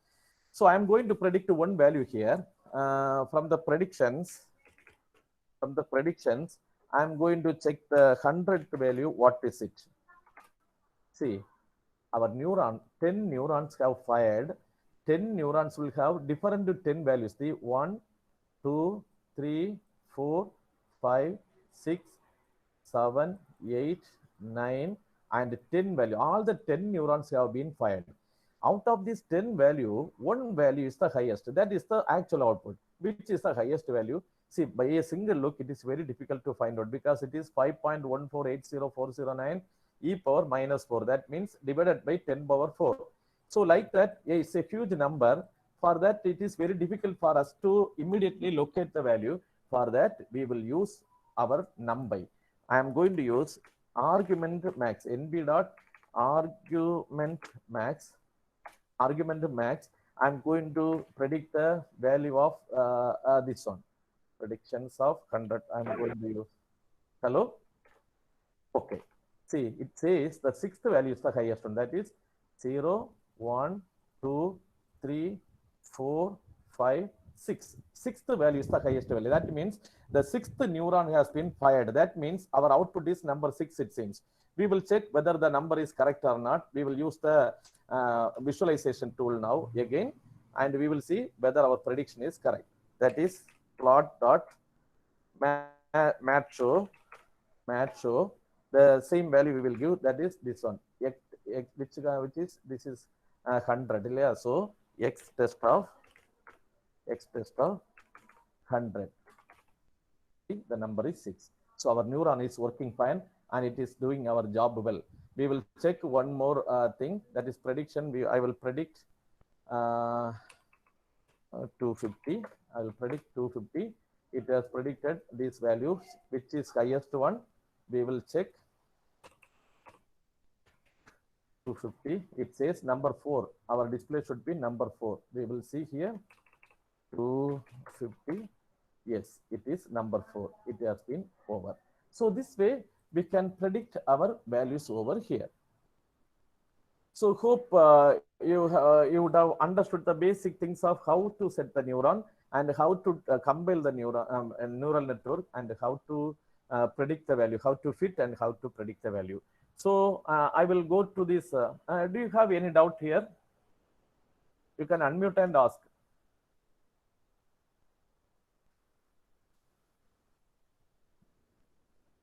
So I am going to predict one value here. From the predictions, I'm going to check the 100th value. What is it? See, our neuron, 10 neurons have fired. 10 neurons will have different 10 values. The 1, 2, 3, 4, 5, 6, 7, 8, 9, and 10 value. All the 10 neurons have been fired. Out of this 10 value, one value is the highest. That is the actual output. Which is the highest value? See, by a single look, it is very difficult to find out because it is 5.1480409 e power minus 4. That means divided by 10 power 4. So like that, it's a huge number. For that, it is very difficult for us to immediately locate the value. For that, we will use our NumPy. I am going to use argument max, argument max. I'm going to predict the value of this one. Predictions of 100. I'm going to use. Hello? Okay. See, it says the sixth value is the highest one. That is 0, 1, 2, 3, 4, 5, 6. Sixth value is the highest value. That means the sixth neuron has been fired. That means our output is number 6, it seems. We will check whether the number is correct or not. We will use the visualization tool now again, and we will see whether our prediction is correct. That is plot.mat show. The same value we will give, that is this one, which is this is 100. Yeah? So x test of 100. The number is 6. So our neuron is working fine and it is doing our job well. We will check one more thing, that is prediction. I will predict 250. I will predict 250. It has predicted these values. Which is highest one? We will check. 250. It says number 4. Our display should be number 4. We will see here 250. Yes, it is number 4. It has been over. So this way we can predict our values over here. So hope you would have understood the basic things of how to set the neuron and how to compile the neural network and how to predict the value, how to fit and how to predict the value. So I will go to this. Do you have any doubt here? You can unmute and ask.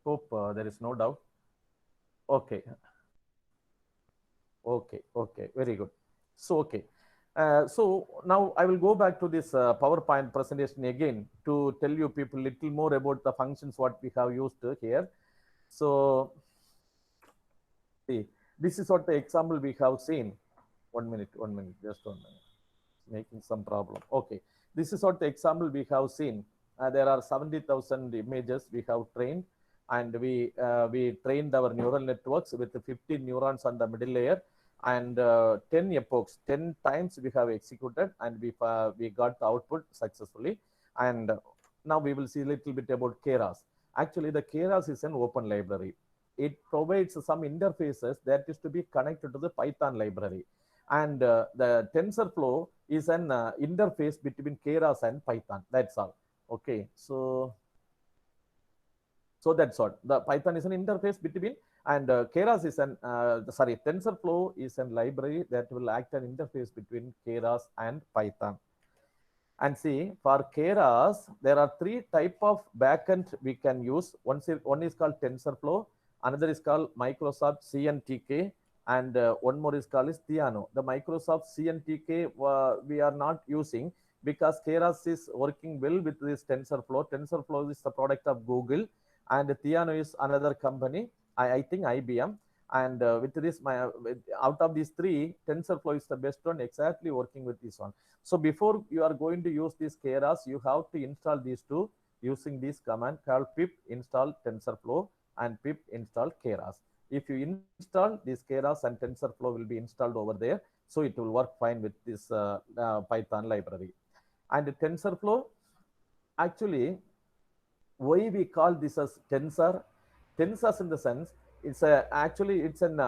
Hope there is no doubt. Okay. Okay, very good. So, okay. So now I will go back to this PowerPoint presentation again to tell you people little more about the functions what we have used here. So see, this is what the example we have seen. 1 minute, just 1 minute. Making some problem. Okay, this is what the example we have seen. There are 70,000 images we have trained, and we trained our neural networks with 15 neurons on the middle layer, and 10 epochs, 10 times we have executed, and we got the output successfully. And now we will see a little bit about Keras. Actually, the Keras is an open library. It provides some interfaces that is to be connected to the Python library. And the TensorFlow is an interface between Keras and Python. That's all. Okay, so that's all. The Python is an interface between, and Keras is an TensorFlow is a library that will act an interface between Keras and Python. And see, for Keras, there are 3 types of backend we can use. One is called TensorFlow, another is called Microsoft CNTK, and one more is called Theano. The Microsoft CNTK we are not using because Keras is working well with this TensorFlow. TensorFlow is the product of Google, and Theano is another company, I think IBM. And with this, out of these 3, TensorFlow is the best one, exactly working with this one. So before you are going to use this Keras, you have to install these 2. using this command called pip install TensorFlow and pip install Keras. If you install this Keras and TensorFlow will be installed over there, so it will work fine with this Python library. And TensorFlow, actually, why we call this as tensors in the sense it's a actually it's an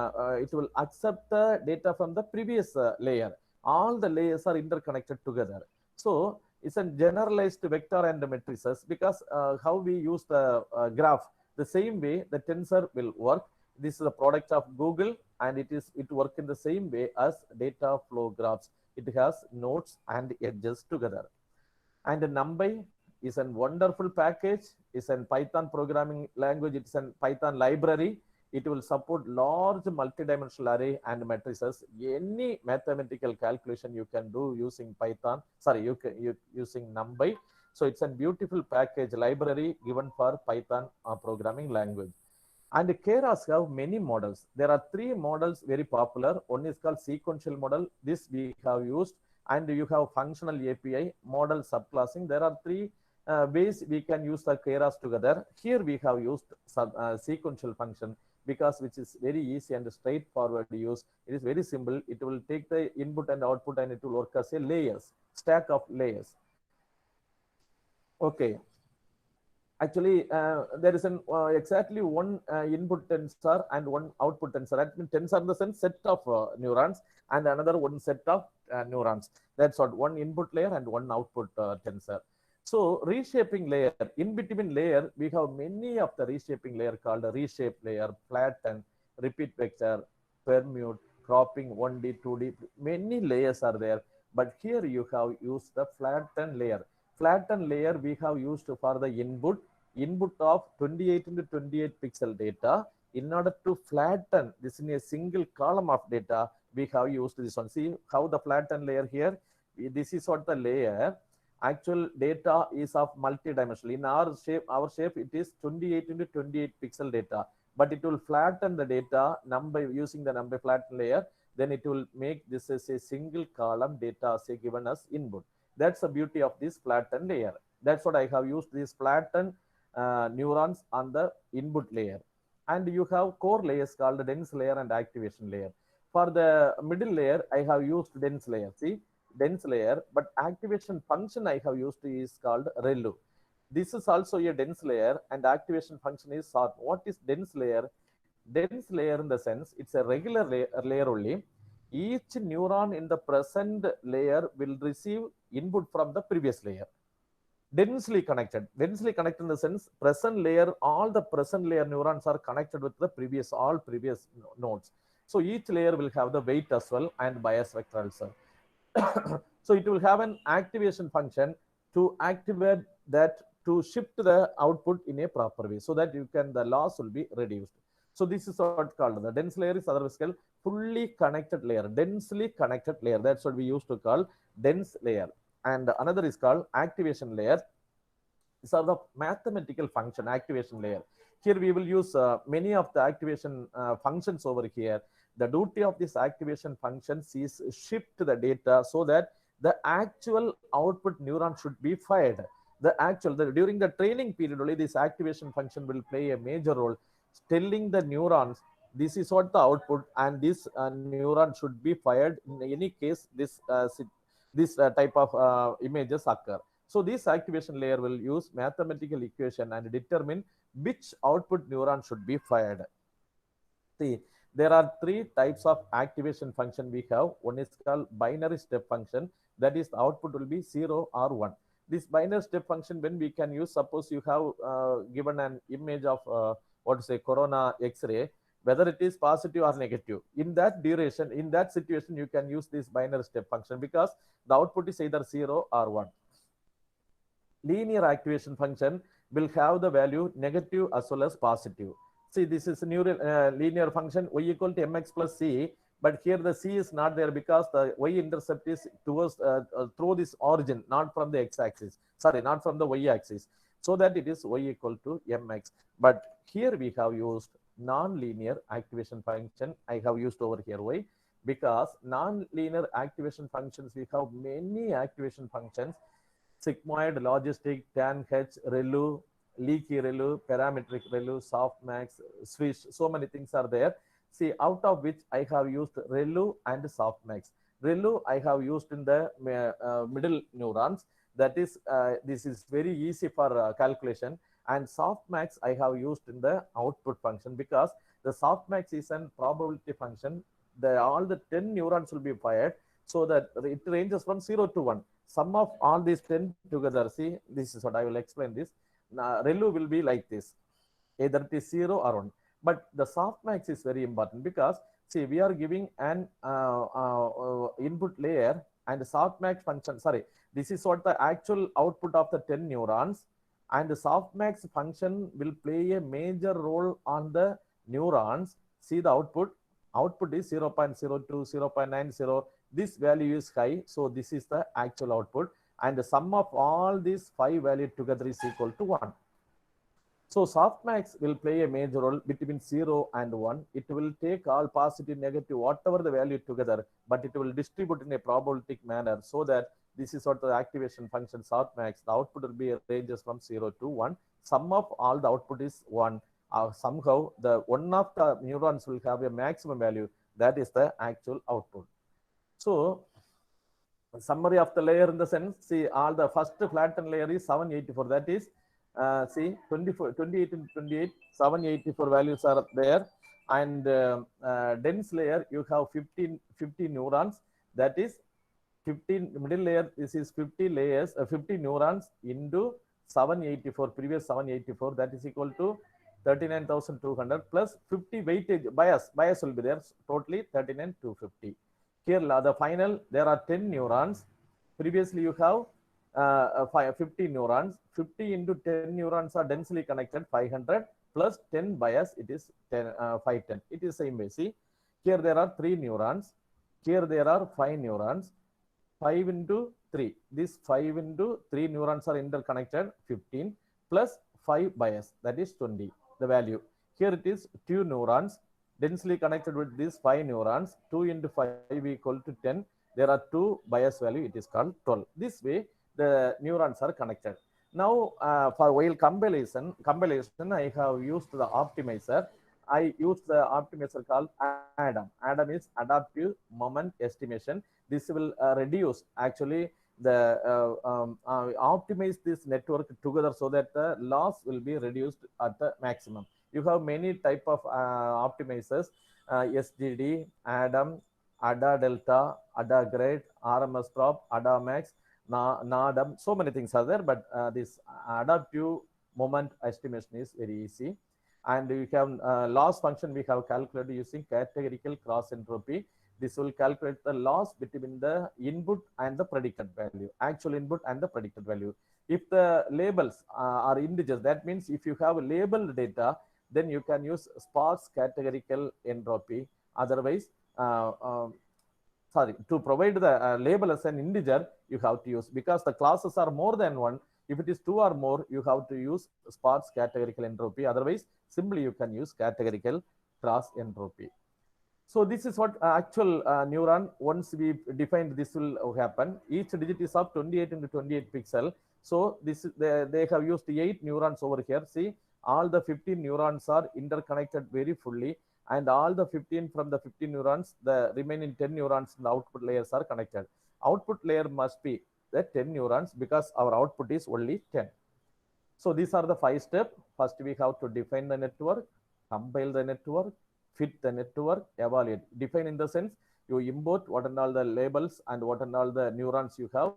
it will accept the data from the previous layer. All the layers are interconnected together, so it's a generalized vector and matrices, because how we use the graph, the same way the tensor will work. This is a product of Google, and it work in the same way as data flow graphs. It has nodes and edges together. And NumPy is a wonderful package, is a Python programming language, it's a Python library. It will support large multidimensional array and matrices. Any mathematical calculation you can do using Python, using NumPy. So it's a beautiful package library given for Python programming language. And Keras have many models. There are 3 models very popular. One is called sequential model. This we have used. And you have functional API, model subclassing. There are 3 ways we can use the Keras together. Here we have used sequential function, because which is very easy and straightforward to use. It is very simple. It will take the input and output, and it will work as a layers, stack of layers. Okay. Actually, there is an exactly one input tensor and one output tensor. That means tensor in the sense set of neurons, and another one set of neurons. That's what, one input layer and one output tensor. So reshaping layer, in between layer, we have many of the reshaping layer called a reshape layer, flatten, repeat vector, permute, cropping, 1D, 2D, many layers are there. But here you have used the flatten layer. Flatten layer we have used for the input of 28 into 28 pixel data. In order to flatten this in a single column of data, we have used this one. See how the flatten layer here, this is what the layer. Actual data is of multi-dimensional. In our shape, it is 28 into 28 pixel data, but it will flatten the data using the NumPy flatten layer. Then it will make this as a single column data, say given as input. That's the beauty of this flatten layer. That's what I have used, this flatten neurons on the input layer. And you have core layers called dense layer and activation layer. For the middle layer, I have used dense layer. See, dense layer, but activation function I have used is called ReLU. This is also a dense layer, and activation function is sort. What is dense layer? Dense layer in the sense it's a regular layer only. Each neuron in the present layer will receive input from the previous layer. Densely connected in the sense present layer, all the present layer neurons are connected with the all previous nodes. So each layer will have the weight as well and bias vector also. So it will have an activation function to activate that, to shift the output in a proper way, so that the loss will be reduced. So this is what called the dense layer, is otherwise called fully connected layer, densely connected layer. That's what we used to call dense layer. And another is called activation layer. These are the mathematical function activation layer. Here we will use many of the activation functions over here. The duty of this activation functions is shift the data so that the actual output neuron should be fired. During the training period only, this activation function will play a major role, telling the neurons this is what the output, and this neuron should be fired in any case this type of images occur. So this activation layer will use mathematical equation and determine which output neuron should be fired. See, there are 3 types of activation function we have. One is called binary step function. That is, the output will be 0 or 1. This binary step function, when we can use, suppose you have given an image of corona X-ray, whether it is positive or negative. In that duration, in that situation, you can use this binary step function, because the output is either 0 or 1. Linear activation function will have the value negative as well as positive. See, this is a linear function y equal to mx plus c, but here the c is not there because the y-intercept is towards through this origin, not from the x-axis. Sorry, not from the y-axis. So that it is y equal to mx. But here we have used non-linear activation function. I have used over here. Why? Because non-linear activation functions, we have many activation functions. sigmoid, logistic, tan H, ReLU, leaky ReLU, parametric ReLU, softmax, swish, so many things are there. See, out of which I have used ReLU and softmax. ReLU I have used in the middle neurons. That is, this is very easy for calculation. And softmax I have used in the output function, because the softmax is an probability function. All the 10 neurons will be fired, so that it ranges from 0 to 1. Sum of all these 10 together, see, this is what I will explain this. ReLU will be like this, either it is 0 or 1. But the softmax is very important, because see, we are giving an input layer and the softmax function, sorry, this is what the actual output of the 10 neurons, and the softmax function will play a major role on the neurons. See the output is 0.02, 0.90. This value is high, so this is the actual output, and the sum of all these 5 values together is equal to 1. So softmax will play a major role between 0 and 1. It will take all positive, negative, whatever the value together, but it will distribute in a probabilistic manner, so that this is what the activation function softmax. The output will be ranges from 0 to 1. Sum of all the output is 1. Somehow the one of the neurons will have a maximum value. That is the actual output. So summary of the layer in the sense, see, all the first flattened layer is 784. That is, see, 28 into 28, 784 values are there. And dense layer, you have 50 neurons. That is 15 middle layer. This is 50 layers, 50 neurons into 784, previous 784. That is equal to 39,200 plus 50 weightage bias will be there. Totally 39,250. Here, the final, there are 10 neurons. Previously, you have 50 neurons. 50 into 10 neurons are densely connected, 500 plus 10 bias, it is 510. It is same way. See, here there are 3 neurons. Here there are 5 neurons. 5 into 3. This 5 into 3 neurons are interconnected, 15 plus 5 bias, that is 20, the value. Here it is 2 neurons densely connected with these 5 neurons. 2 into 5 equal to 10. There are 2 bias value, it is called 12. This way, the neurons are connected. Now, for while compilation, I have used the optimizer. I used the optimizer called ADAM. ADAM is adaptive moment estimation. This will reduce actually the optimize this network together, so that the loss will be reduced at the maximum. You have many type of optimizers, SGD, ADAM, ADA Delta, ADA Grade, RMS Prop, ADA Max, NADAM, so many things are there, but this adaptive moment estimation is very easy. And we have loss function we have calculated using categorical cross entropy. This will calculate the loss between the input and the predicted value, actual input and the predicted value. If the labels are integers, that means if you have labeled data, then you can use sparse categorical entropy. Otherwise, to provide the label as an integer, you have to use, because the classes are more than one. If it is 2 or more, you have to use sparse categorical entropy. Otherwise, simply you can use categorical cross entropy. So this is what actual neuron, once we defined, this will happen. Each digit is of 28 into 28 pixel. So this they have used 8 neurons over here. See, all the 15 neurons are interconnected very fully, and all the 15 from the 15 neurons, the remaining 10 neurons in the output layers are connected. Output layer must be the 10 neurons, because our output is only 10. So these are the 5 steps. First, we have to define the network, compile the network, fit the network, evaluate. Define in the sense, you import what and all the labels and what and all the neurons you have,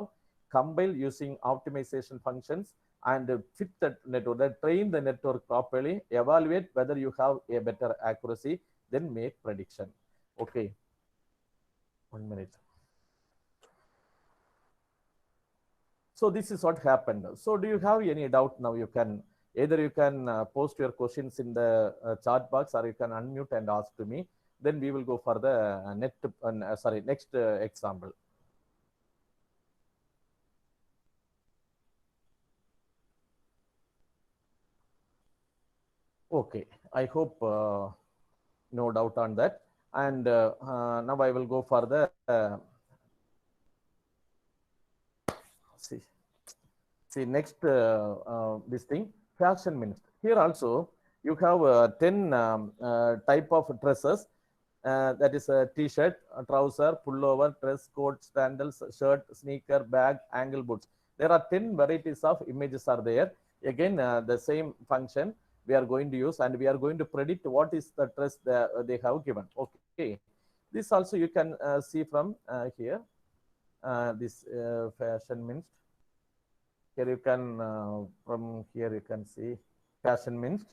compile using optimization functions, and fit the network, train the network properly, evaluate whether you have a better accuracy, then make prediction. Okay, 1 minute. So this is what happened. So do you have any doubt now? You can either post your questions in the chat box, or you can unmute and ask to me. Then we will go for the next example. Okay, I hope no doubt on that. And now I will go for the see. See next this thing, fashion means. Here also you have 10 type of dresses. That is a t-shirt, a trouser, pullover, dress, coat, sandals, shirt, sneaker, bag, ankle boots. There are 10 varieties of images are there. Again, the same function we are going to use, and we are going to predict what is the dress they have given. Okay, this also you can see from here. This fashion means. Here you can, from here you can see fashion means.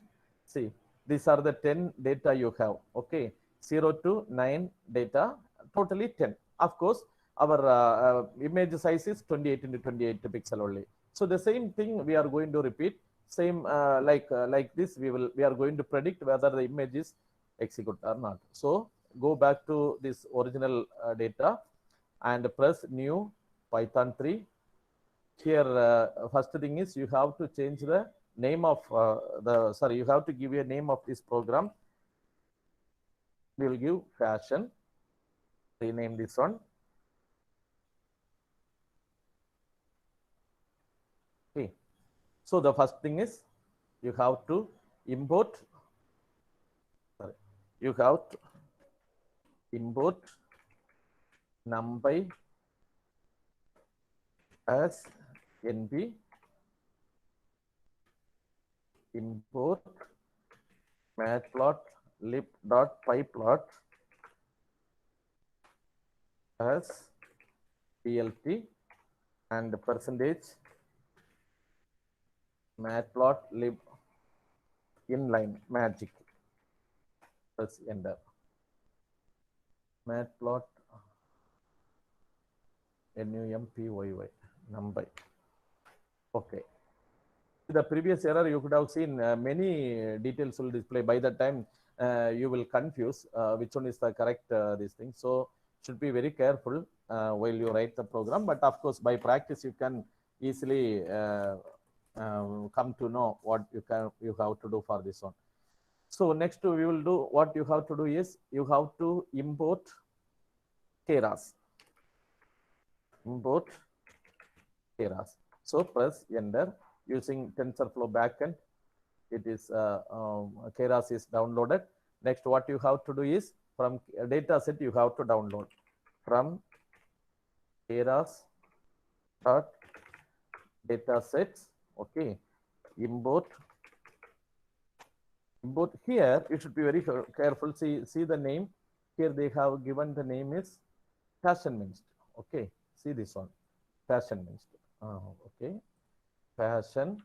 See, these are the 10 data you have. Okay, 0 to 9 data, totally 10. Of course, our image size is 28 into 28 pixel only. So the same thing we are going to repeat. Same like this, we are going to predict whether the image is execute or not. So go back to this original data and press new Python 3. Here first thing is you have to change the name of you have to give a name of this program. We will give fashion, rename this one. Okay, so the first thing is you have to import numpy as np, import matplotlib.pyplot as plt, and percentage matplotlib inline magic. Press enter. Matplot numpy numpy. Okay. The previous error you could have seen many details will display. By the time you will confuse which one is the correct this thing. So should be very careful while you write the program. But of course, by practice you can easily come to know what you have to do for this one. So next we will do what you have to do is you have to import Keras. Import Keras. So press enter. Using TensorFlow backend, it is Keras is downloaded. Next, what you have to do is from data set you have to download from Keras dot data sets. Okay, import here. You should be very careful. See the name here. They have given the name is fashion minst. Okay, see this one, fashion minst. Okay. Fashion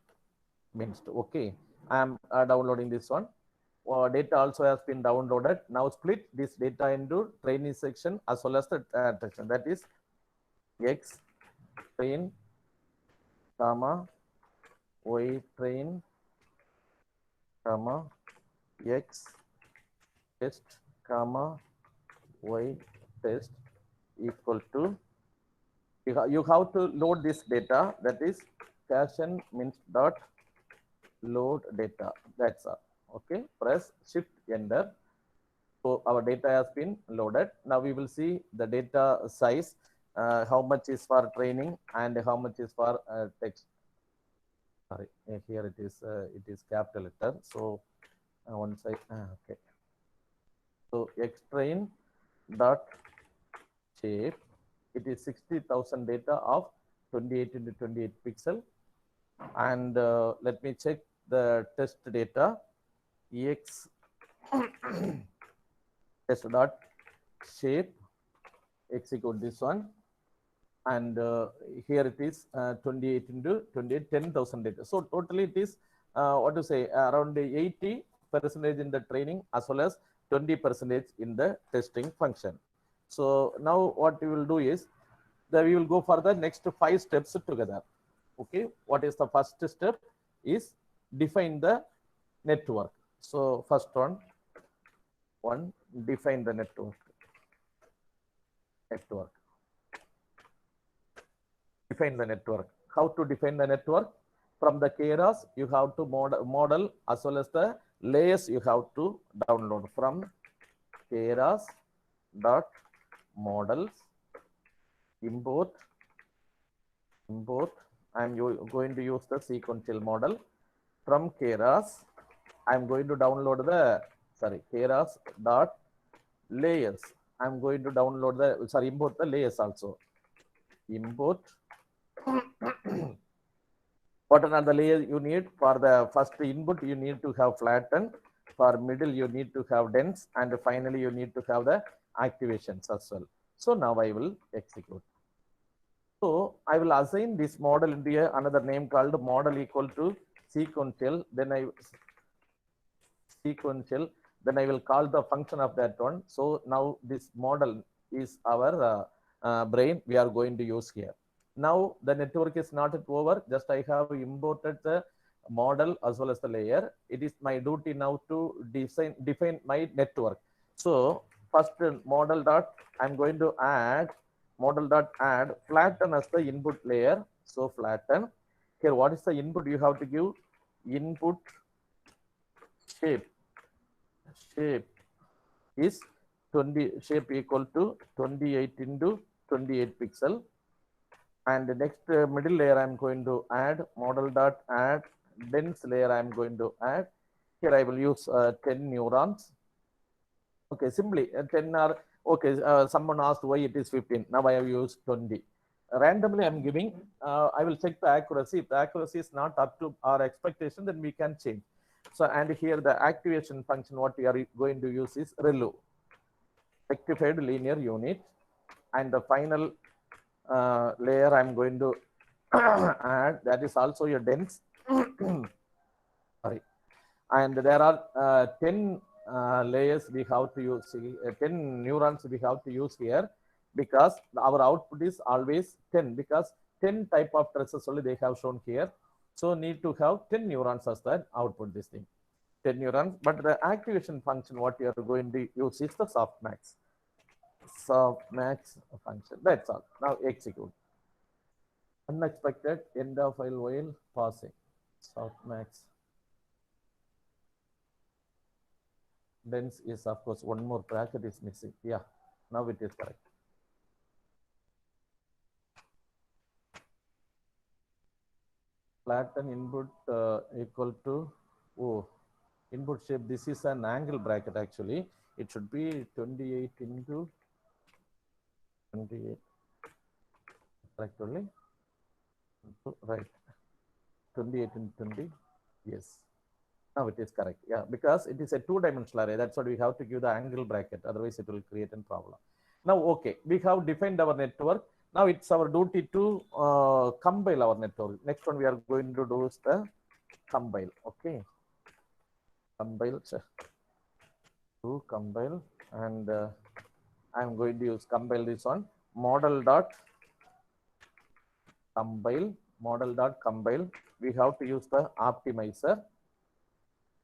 minst. Okay, I am downloading this one. Data also has been downloaded. Now split this data into training section as well as the section, that is X train comma Y train comma X test comma Y test equal to, you have to load this data, that is fashion minst dot load data. That's all. Okay, press shift enter. So our data has been loaded. Now we will see the data size, how much is for training and how much is for text. Sorry, here it is capital letter. So once I okay. So xtrain dot shape, it is 60,000 data of 28 into 28 pixel. And let me check the test data. Ex test dot shape, execute this one, and here it is 28 into 28, 10,000 data. So totally it is what to say, around 80% in the training as well as 20% in the testing function. So now what we will do is that we will go for the next 5 steps together. Okay, what is the first step is define the network. So first one define the network. Define the network. How to define the network? From the Keras you have to model as well as the layers you have to download from Keras dot models, import I'm going to use the sequential model. From Keras, I'm going to download the, Keras dot layers. I'm going to download the, import the layers also. Import. What are the layers you need? For the first input, you need to have flatten. For middle, you need to have dense. And finally, you need to have the activations as well. So now I will execute. So I will assign this model into another name called model equal to sequential. Then I will call the function of that one. So now this model is our brain we are going to use here. Now the network is not over. Just I have imported the model as well as the layer. It is my duty now to define my network. So first model dot, I'm going to add model dot add flatten as the input layer. So flatten. Here, what is the input you have to give? Input shape is 20, shape equal to 28 into 28 pixel. And the next middle layer I'm going to add model dot add dense layer I'm going to add. Here I will use 10 neurons. Okay, simply 10 are okay. Someone asked why it is 15. Now I have used 20. Randomly I'm giving. I will check the accuracy. If the accuracy is not up to our expectation, then we can change. So, and here the activation function, what we are going to use is ReLU, rectified linear unit. And the final layer I'm going to add, that is also a dense. Sorry. And there are 10 layers we have to use, 10 neurons we have to use here, because our output is always 10, because 10 type of traces only they have shown here. So need to have 10 neurons as the output, this thing, 10 neurons. But the activation function, what you are going to use is the softmax. Softmax function, that's all. Now execute. Unexpected end of file while passing. Softmax. Dense is, of course, one more bracket is missing. Yeah, now it is correct. Flatten input equal to, input shape. This is an angle bracket actually. It should be 28 into 28. Correct only? Right. 28 into 20. Yes. Now it is correct. Yeah, because it is a two-dimensional array. That's what we have to give the angle bracket. Otherwise, it will create a problem. Now, okay, we have defined our network. Now it's our duty to compile our network. Next one we are going to do is the compile. Okay, compile to compile, and I'm going to use compile this one. Model dot compile. Model dot compile. We have to use the optimizer.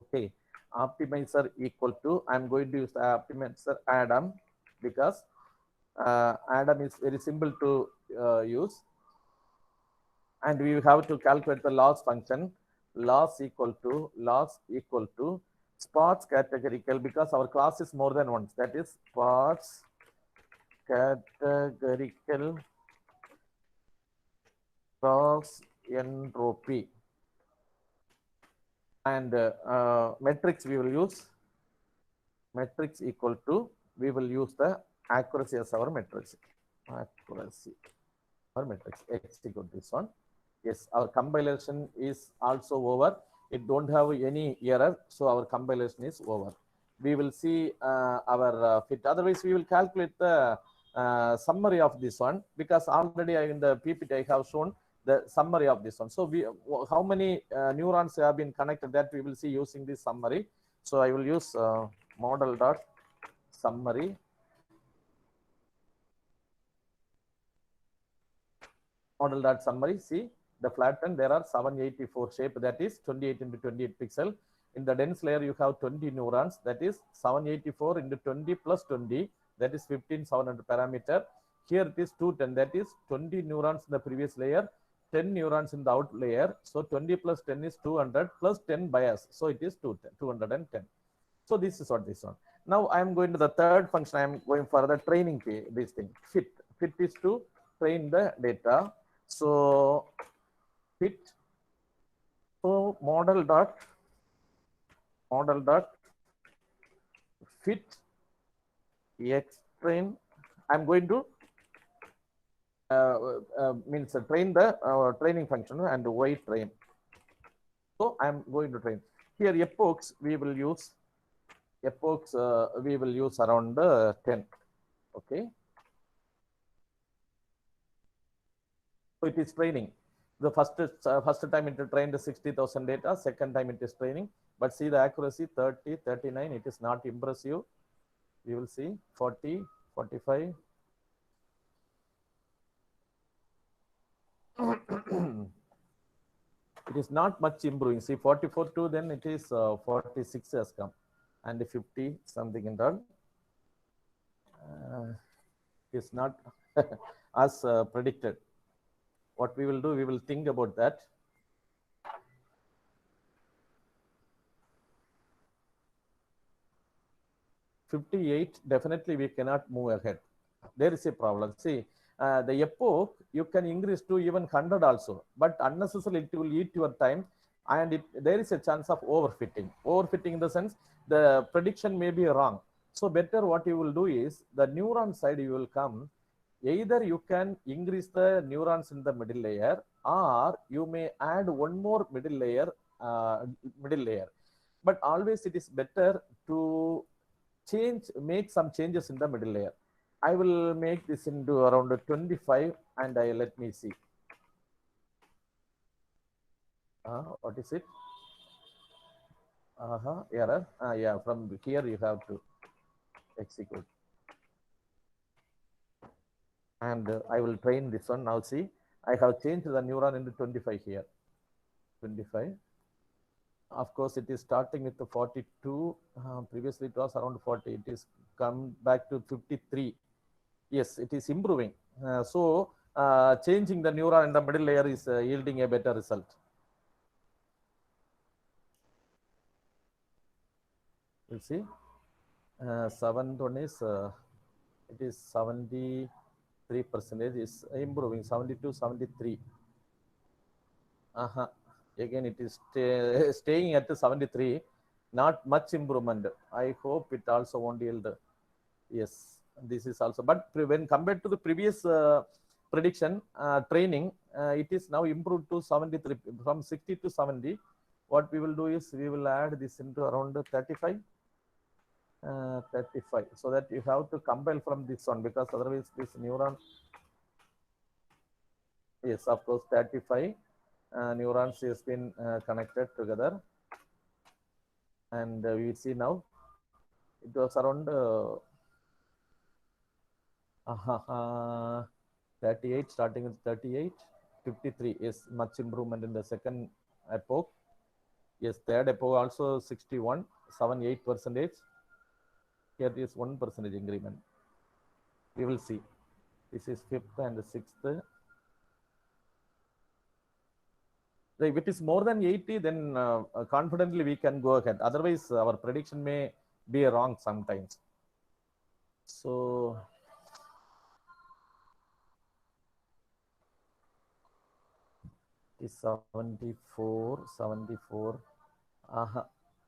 Okay, optimizer equal to, I'm going to use the optimizer Adam, because Adam is very simple to use. And we have to calculate the loss function. Loss equal to spots categorical, because our class is more than once. That is spots categorical cross entropy. And metrics we will use, metrics equal to, we will use the accuracy as our metrics. Accuracy or metrics. Execute this one. Yes, our compilation is also over. It don't have any error, so our compilation is over. We will see our fit. Otherwise, we will calculate the summary of this one, because already in the PPT I have shown the summary of this one. So we, how many neurons have been connected, that we will see using this summary. So I will use model dot summary. Model dot summary. See the flatten, there are 784 shape, that is 28 into 28 pixel. In the dense layer you have 20 neurons, that is 784 into 20 plus 20, that is 15700 parameter. Here it is 210, that is 20 neurons in the previous layer, 10 neurons in the out layer. So 20 plus 10 is 200 plus 10 bias, so it is 210. So this is what this one. Now I am going to the third function. I am going for the training this thing. Fit is to train the data. So fit. So model dot fit x train. I'm going to means train the training function and y train. So I'm going to train here. Epochs we will use around 10. Okay, so it is training. The first time it trained 60,000 data. Second time it is training, but see the accuracy 30, 39. It is not impressive. We will see 40, 45. It is not much improving. See 44 to then it is 46 has come, and 50 something and all. Is not as predicted. What we will do, we will think about that. $58, definitely we cannot move ahead. There is a problem. See, the epoch, you can increase to even 100 also, but unnecessarily it will eat your time, and there is a chance of overfitting. Overfitting in the sense, the prediction may be wrong. So better what you will do is, the neuron side you will come, either you can increase the neurons in the middle layer, or you may add one more middle layer. But always it is better to make some changes in the middle layer. I will make this into around 25, and let me see. What is it? Error. Yeah, from here you have to execute. And I will train this one. Now see, I have changed the neuron into 25 here. 25. Of course, it is starting with the 42. Previously, it was around 40. It is come back to 53. Yes, it is improving. So changing the neuron in the middle layer is yielding a better result. You see, 7th one is it is 73% is improving, 72, 73. Again, it is staying at 73. Not much improvement. I hope it also won't yield. Yes, this is also. But when compared to the previous prediction training, it is now improved to 73, from 60 to 70. What we will do is we will add this into around 35. 35, so that you have to compile from this one, because otherwise this neuron, yes, of course 35 neurons has been connected together, and we see now it was around 38, starting with 38, 53. Yes, much improvement in the second epoch. Yes, third epoch also 61, 78%. Here is 1% increment. We will see. This is 5th and 6th. If it is more than 80, then confidently we can go ahead. Otherwise, our prediction may be wrong sometimes. So is 74.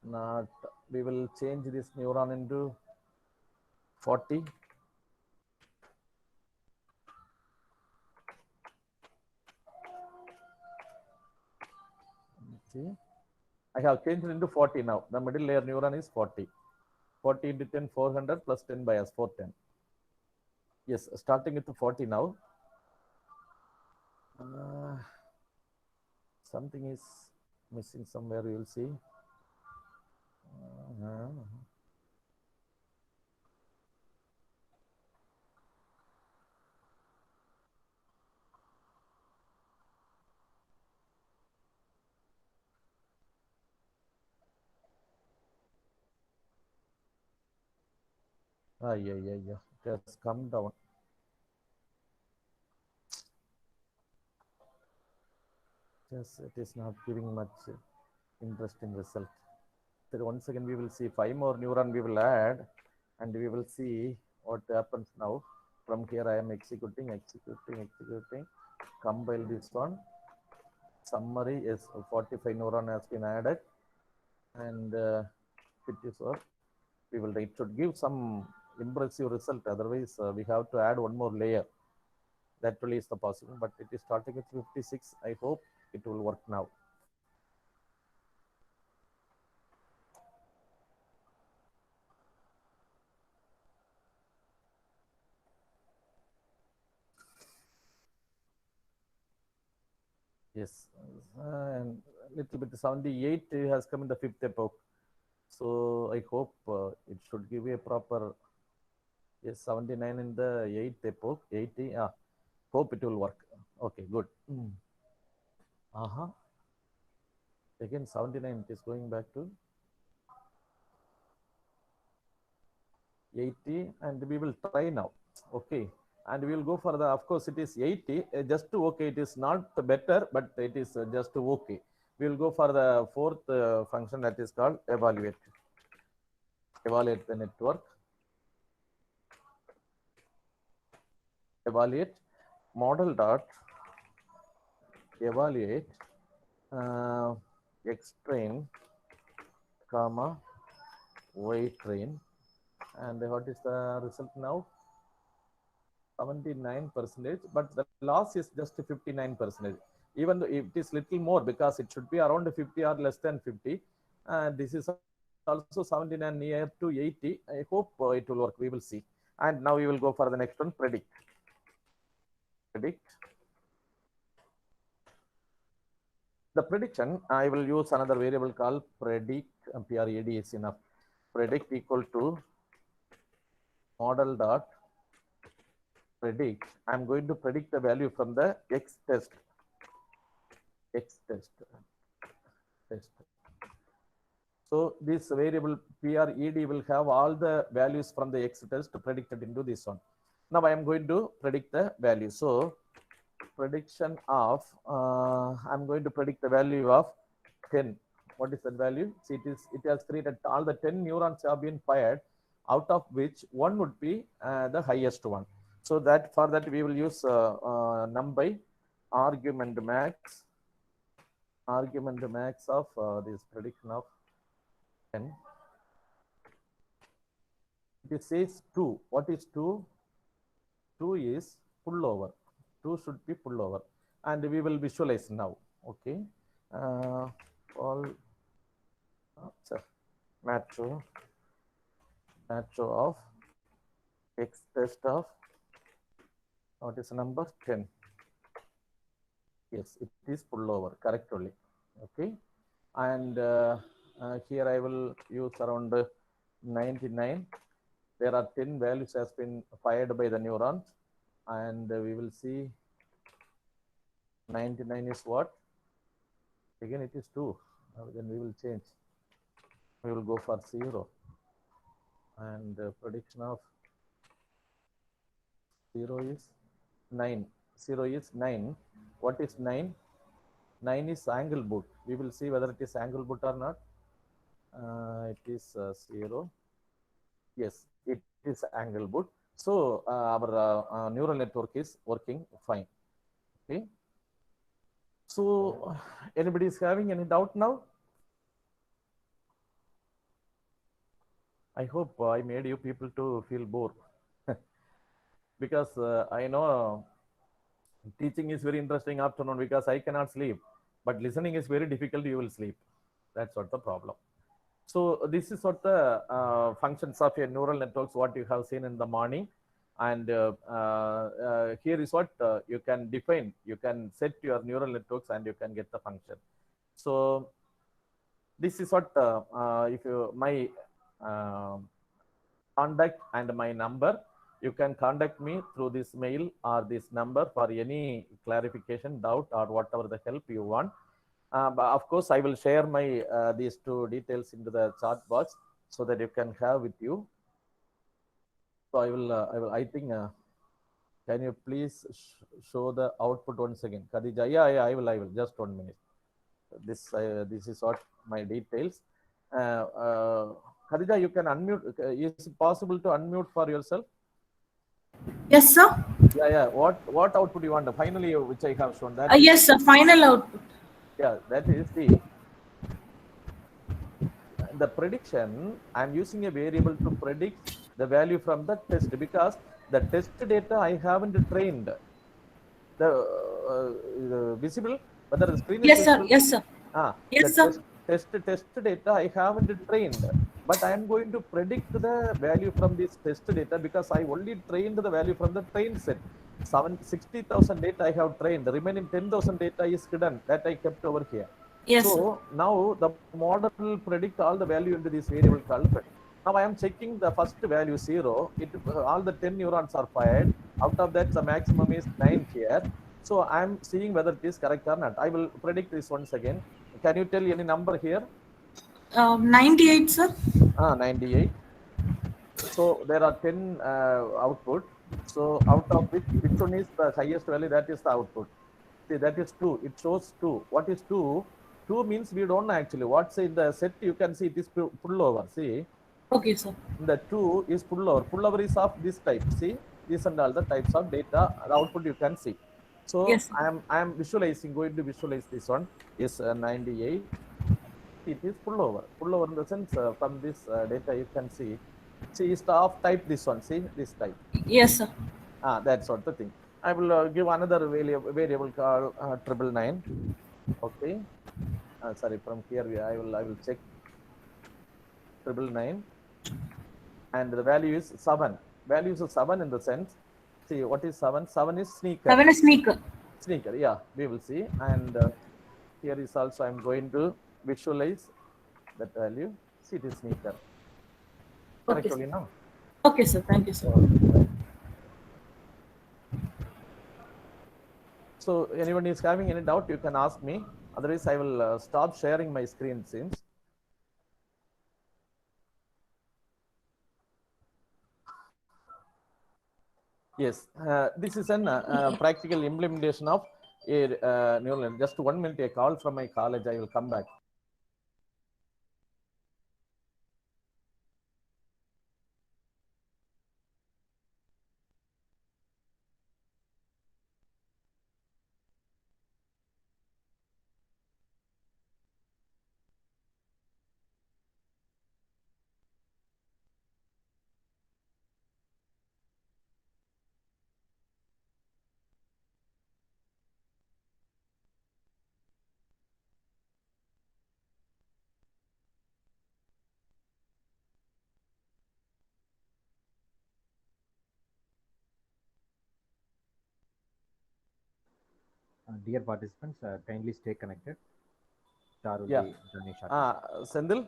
Not. We will change this neuron into 40. See, I have changed it into 40 now. The middle layer neuron is 40. 40 into 10, 400 plus 10 bias, 410. Yes, starting with 40 now. Something is missing somewhere, you will see. Yeah. It has come down. Yes, it is not giving much interesting result. So once again, we will see 5 more neuron we will add, and we will see what happens now. From here, I am executing, compile this one. summary is 45 neuron has been added, and it is we will, it should give some impressive result. Otherwise, we have to add one more layer. That really is the possible, but it is starting at 56. I hope it will work now. Yes, and little bit 78 has come in the fifth epoch. So I hope it should give a proper, yes, 79 in the eighth epoch, 80. Hope it will work. Okay, good. Again, 79, it is going back to 80, and we will try now. Okay, and we will go for the, of course, it is 80, just to okay, it is not better, but it is just to okay. We will go for the fourth function that is called evaluate. Evaluate the network. Evaluate model dot evaluate x train comma y train, and what is the result now? 79%, but the loss is just 59%. Even though it is little more, because it should be around 50 or less than 50. This is also 79 near to 80. I hope it will work. We will see. And now we will go for the next one, predict. Predict. The prediction, I will use another variable called predict, PRED is enough. Predict equal to model dot predict. I'm going to predict the value from the X test. So this variable PRED will have all the values from the X test predicted into this one. Now I am going to predict the value. So prediction of, I'm going to predict the value of 10. What is that value? See, it has created all the 10 neurons have been fired, out of which one would be the highest one. So that for that we will use num by argument max of this prediction of 10. It says 2. What is 2? 2 is pullover. 2 should be pullover, and we will visualize now. Okay, all matcho of X test of, what is the number? 10. Yes, it is pullover, correct only. Okay, and here I will use around 99. There are 10 values has been fired by the neurons, and we will see 99 is what? Again, it is 2. Then we will change. We will go for 0. And prediction of 0 is 9. 0 is 9. What is 9? 9 is angle boot. We will see whether it is angle boot or not. It is 0. Yes, it is angle boot. So our neural network is working fine. Okay. So anybody is having any doubt now? I hope I made you people to feel bored. Because I know teaching is very interesting afternoon, because I cannot sleep, but listening is very difficult. You will sleep. That's what the problem. So this is what the functions of your neural networks, what you have seen in the morning. And here is what you can define. You can set your neural networks and you can get the function. So this is what if you my contact and my number, you can contact me through this mail or this number for any clarification, doubt, or whatever the help you want. But of course, I will share my these two details into the chat box so that you can have with you. So I think, can you please show the output once again? Khadija, yeah, I will. Just 1 minute. This is what my details. Khadija, you can unmute. Is it possible to unmute for yourself? Yes, sir. Yeah. What output you want? Finally, which I have shown that. Yes, sir. Final output. Yeah, that is the prediction. I'm using a variable to predict the value from the test, because the test data I haven't trained. The visible, whether the screen is Yes, sir. visible. Yes, sir. The Yes, sir. test data I haven't trained, but I am going to predict the value from this test data, because I only trained the value from the train set. 60,000 data I have trained. The remaining 10,000 data is hidden, that I kept over here. Yes, So sir. now the model will predict all the value into this variable called predict. Now I am checking the first value 0. All the 10 neurons are fired. Out of that, the maximum is 9 here. So I am seeing whether it is correct or not. I will predict this once again. Can you tell any number here? 98, sir. 98. So there are 10 output. So out of which one is the highest value? That is the output. See, that is 2. It shows 2. What is 2? 2 means we don't know actually. What's in the set? You can see it is pullover. See, Okay, sir. the 2 is pullover. Pullover is of this type. See, these and all the types of data. The output you can see. So Yes, sir. I am visualizing. Going to visualize this one is 98. It is pullover. Pullover in the sense from this data you can see. See, is of type this one. See, this type. Yes, sir. That's what the thing. I will give another variable called 999. Okay. Sorry, from here I will check 999, and the value is 7. Value is 7 in the sense. See, what is 7? 7 is sneaker. 7 is sneaker. Sneaker, yeah, we will see. And here is also I'm going to visualize that value. See, it is sneaker. Okay, Correctly sir. now. Okay, sir. Thank you, sir. So anyone is having any doubt, you can ask me. Otherwise, I will stop sharing my screen, it seems. Yes, this is an practical implementation of a neural net. Just 1 minute, a call from my college. I will come back. Dear participants, kindly stay connected. Star will Yeah. be joining shortly. Sendil?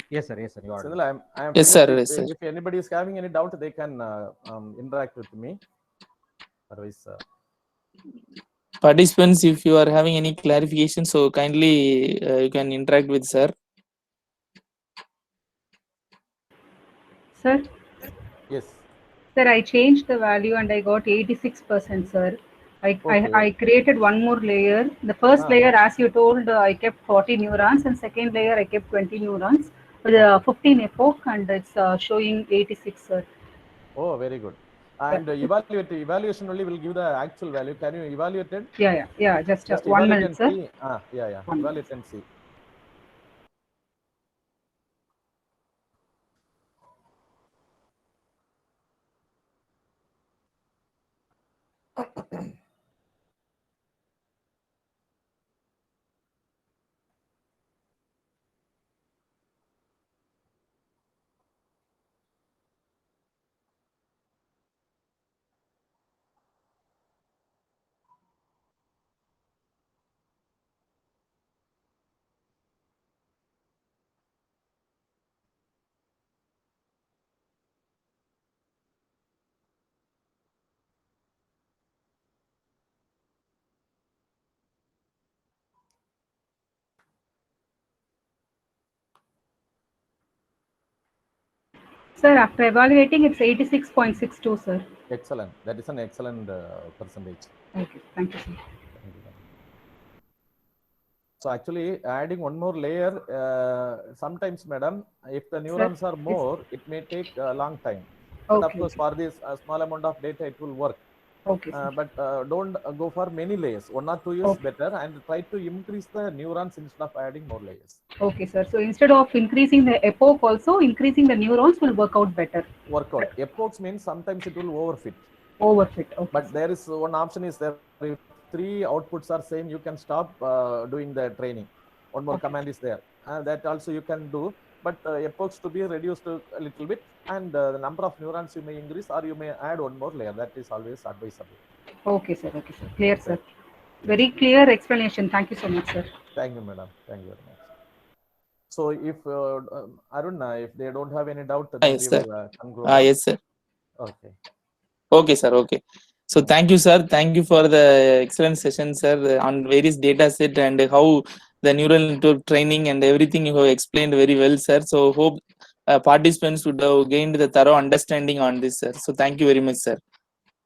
Yes, sir. Yes, sir. You are. Sendil, I am Yes, sir. finished. Yes, sir. If anybody is having any doubt, they can interact with me. Otherwise, Participants, if you are having any clarification, so kindly you can interact with sir. Sir? yes. Sir, I changed the value and I got 86%, sir. Okay. I created one more layer. The first layer, as you told, I kept 40 neurons, and second layer, I kept 20 neurons with 15 epoch, and it's showing 86, sir. Oh, very good. And evaluation only will give the actual value. Can you evaluate it? Yeah. Just 1 evaluate minute, and sir. see. Yeah. Evaluate and see. Sir, after evaluating, it's 86.62, sir. Excellent. That is an excellent percentage. Okay, thank you, sir. So actually, adding one more layer, sometimes, madam, if the neurons are more, it may take a long time. But of course, for this small amount of data, it will work. Okay, sir. But don't go for many layers. 1 or 2 is Okay. better, and try to increase the neurons instead of adding more layers. Okay, sir. So instead of increasing the epoch, also increasing the neurons will work out better. Workout. Epochs means sometimes it will overfit. Overfit. Okay. But there is one option is there. If 3 outputs are same, you can stop doing the training. One more Okay. command is there. That also you can do. But epochs to be reduced a little bit, and the number of neurons you may increase, or you may add one more layer. That is always advisable. Okay, sir. Okay, sir. Clear, sir. Very clear explanation. Thank you so much, sir. Thank you, madam. Thank you very much. So if Arun, if they don't have any doubt, then Yes, we sir. will conclude. Yes, sir. Okay. Okay, sir. Okay. So thank you, sir. Thank you for the excellent session, sir, on various data set and how the neural network training and everything you have explained very well, sir. So hope participants would have gained the thorough understanding on this, sir. So thank you very much, sir.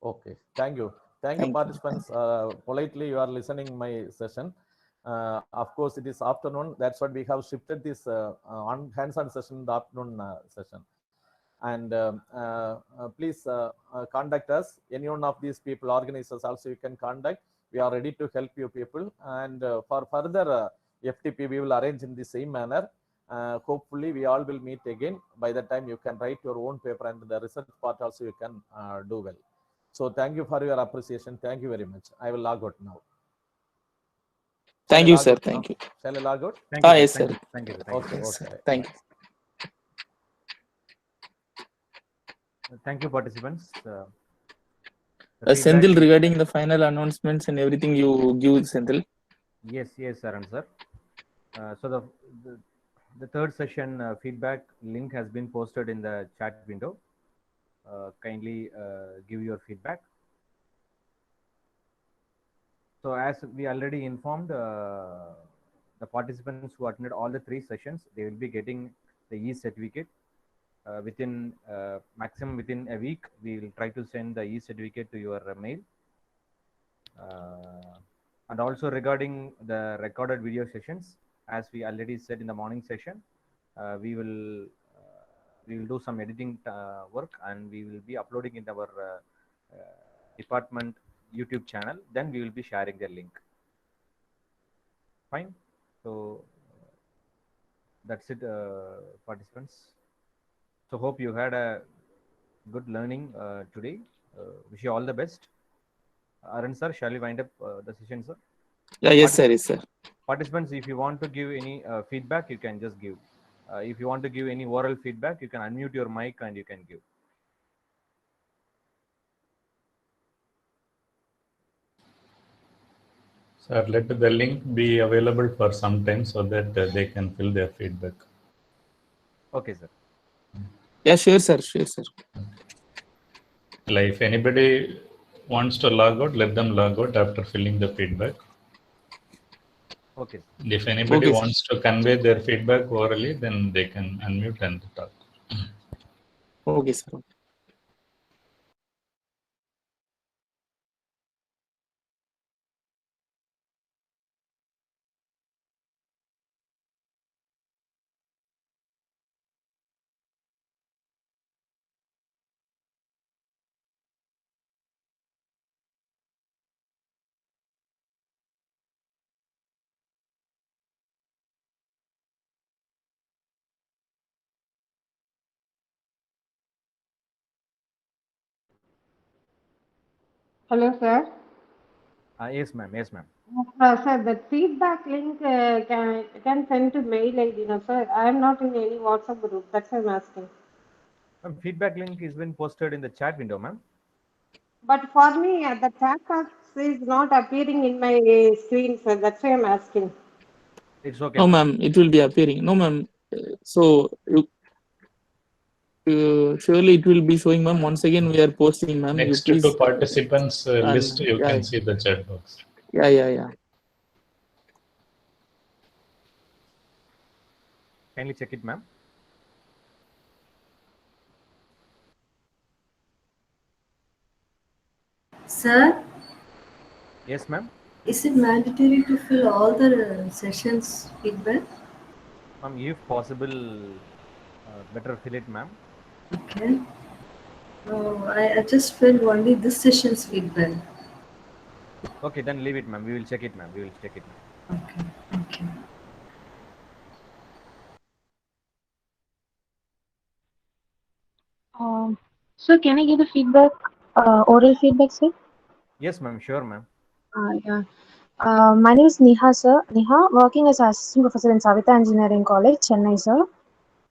Okay. Thank you. Thank you, Thank you. participants. Politely, you are listening my session. Of course, it is afternoon. That's what we have shifted this on hands-on session, the afternoon session. And please contact us. Any one of these people, organizers, also you can contact. We are ready to help you people. And for further FTP, we will arrange in the same manner. Hopefully, we all will meet again. By that time, you can write your own paper, and the research part also you can do well. So thank you for your appreciation. Thank you very much. I will log out now. Thank you, sir. Thank you. Shall I log out? Thank you. Yes, Thank sir. you. Thank you. Okay. Yes, Okay. sir. Thank you. Thank you, participants. Senthil, regarding the final announcements and everything you give, Senthil. Yes, Arun sir. So the third session feedback link has been posted in the chat window. Kindly give your feedback. So as we already informed, the participants who attended all the 3 sessions, they will be getting the e-certificate within maximum within a week. We will try to send the e-certificate to your mail. And also regarding the recorded video sessions, as we already said in the morning session, we will do some editing work, and we will be uploading in our department YouTube channel. Then we will be sharing the link. Fine. So that's it, participants. So hope you had a good learning today. Wish you all the best. Arun sir, shall we wind up the session, sir? Yeah, yes, sir. Yes, sir. Participants, if you want to give any feedback, you can just give. If you want to give any oral feedback, you can unmute your mic and you can give. Sir, let the link be available for some time so that they can fill their feedback. Okay, sir. Yeah, sure, sir. Sure, sir. Like if anybody wants to log out, let them log out after filling the feedback. Okay. If anybody Okay, wants to convey their feedback orally, then they can unmute and talk. Okay, sir. Hello, sir. Yes, ma'am. Yes, ma'am. Sir, the feedback link can send to mail ID, no, sir. I am not in any WhatsApp group. That's why I'm asking. Feedback link has been posted in the chat window, ma'am. But for me, the chat box is not appearing in my screen, sir. That's why I'm asking. It's okay. No, ma'am. It will be appearing. No, ma'am. So surely it will be showing, ma'am. Once again, we are posting, ma'am. Next you to please, participants list, you yeah, can see the chat box. Yeah. Kindly check it, ma'am. Sir, Yes, ma'am. is it mandatory to fill all the sessions feedback? Ma'am, if possible, better fill it, ma'am. Okay. No, I just filled only this session's feedback. Okay, then leave it, ma'am. We will check it, ma'am. We will check it, ma'am. Okay, thank you. So can I give the feedback, oral feedback, sir? Yes, ma'am. Sure, ma'am. Yeah. My name is Neha, sir. Neha, working as assistant professor in Savita Engineering College, Chennai, sir.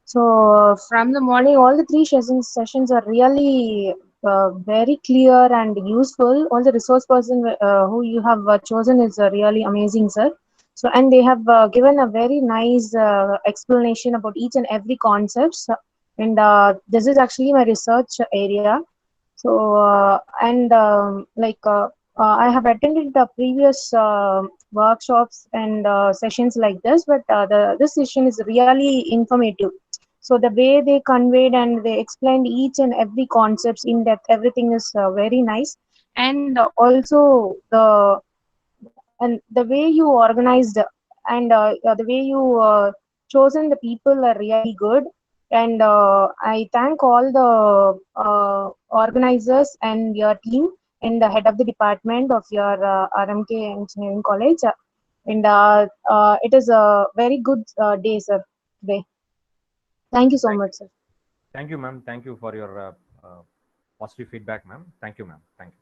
So from the morning, all the three sessions are really very clear and useful. All the resource person who you have chosen is really amazing, sir. So and they have given a very nice explanation about each and every concept. So, and this is actually my research area. So I have attended the previous workshops and sessions like this, but this session is really informative. So the way they conveyed and they explained each and every concepts in depth, everything is very nice. And also the way you organized and the way you chosen the people are really good. And I thank all the organizers and your team and the head of the department of your RMK Engineering College. And it is a very good day, sir, today. Thank you so much, sir. Thank you, ma'am. Thank you for your positive feedback, ma'am. Thank you, ma'am. Thank you.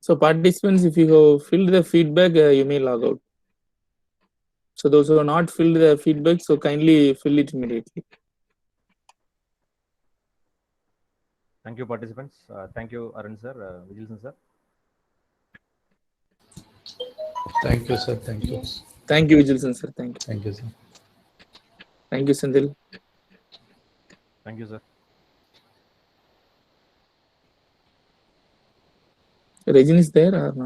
So participants, if you have filled the feedback, you may log out. So those who have not filled the feedback, so kindly fill it immediately. Thank you, participants. Thank you, Arun sir, Vijilson sir. Thank you, sir. Thank you. Thank you, Vijilson sir. Thank you. Thank you, sir. Thank you, Sandil. Thank you, sir. Regine is there or not?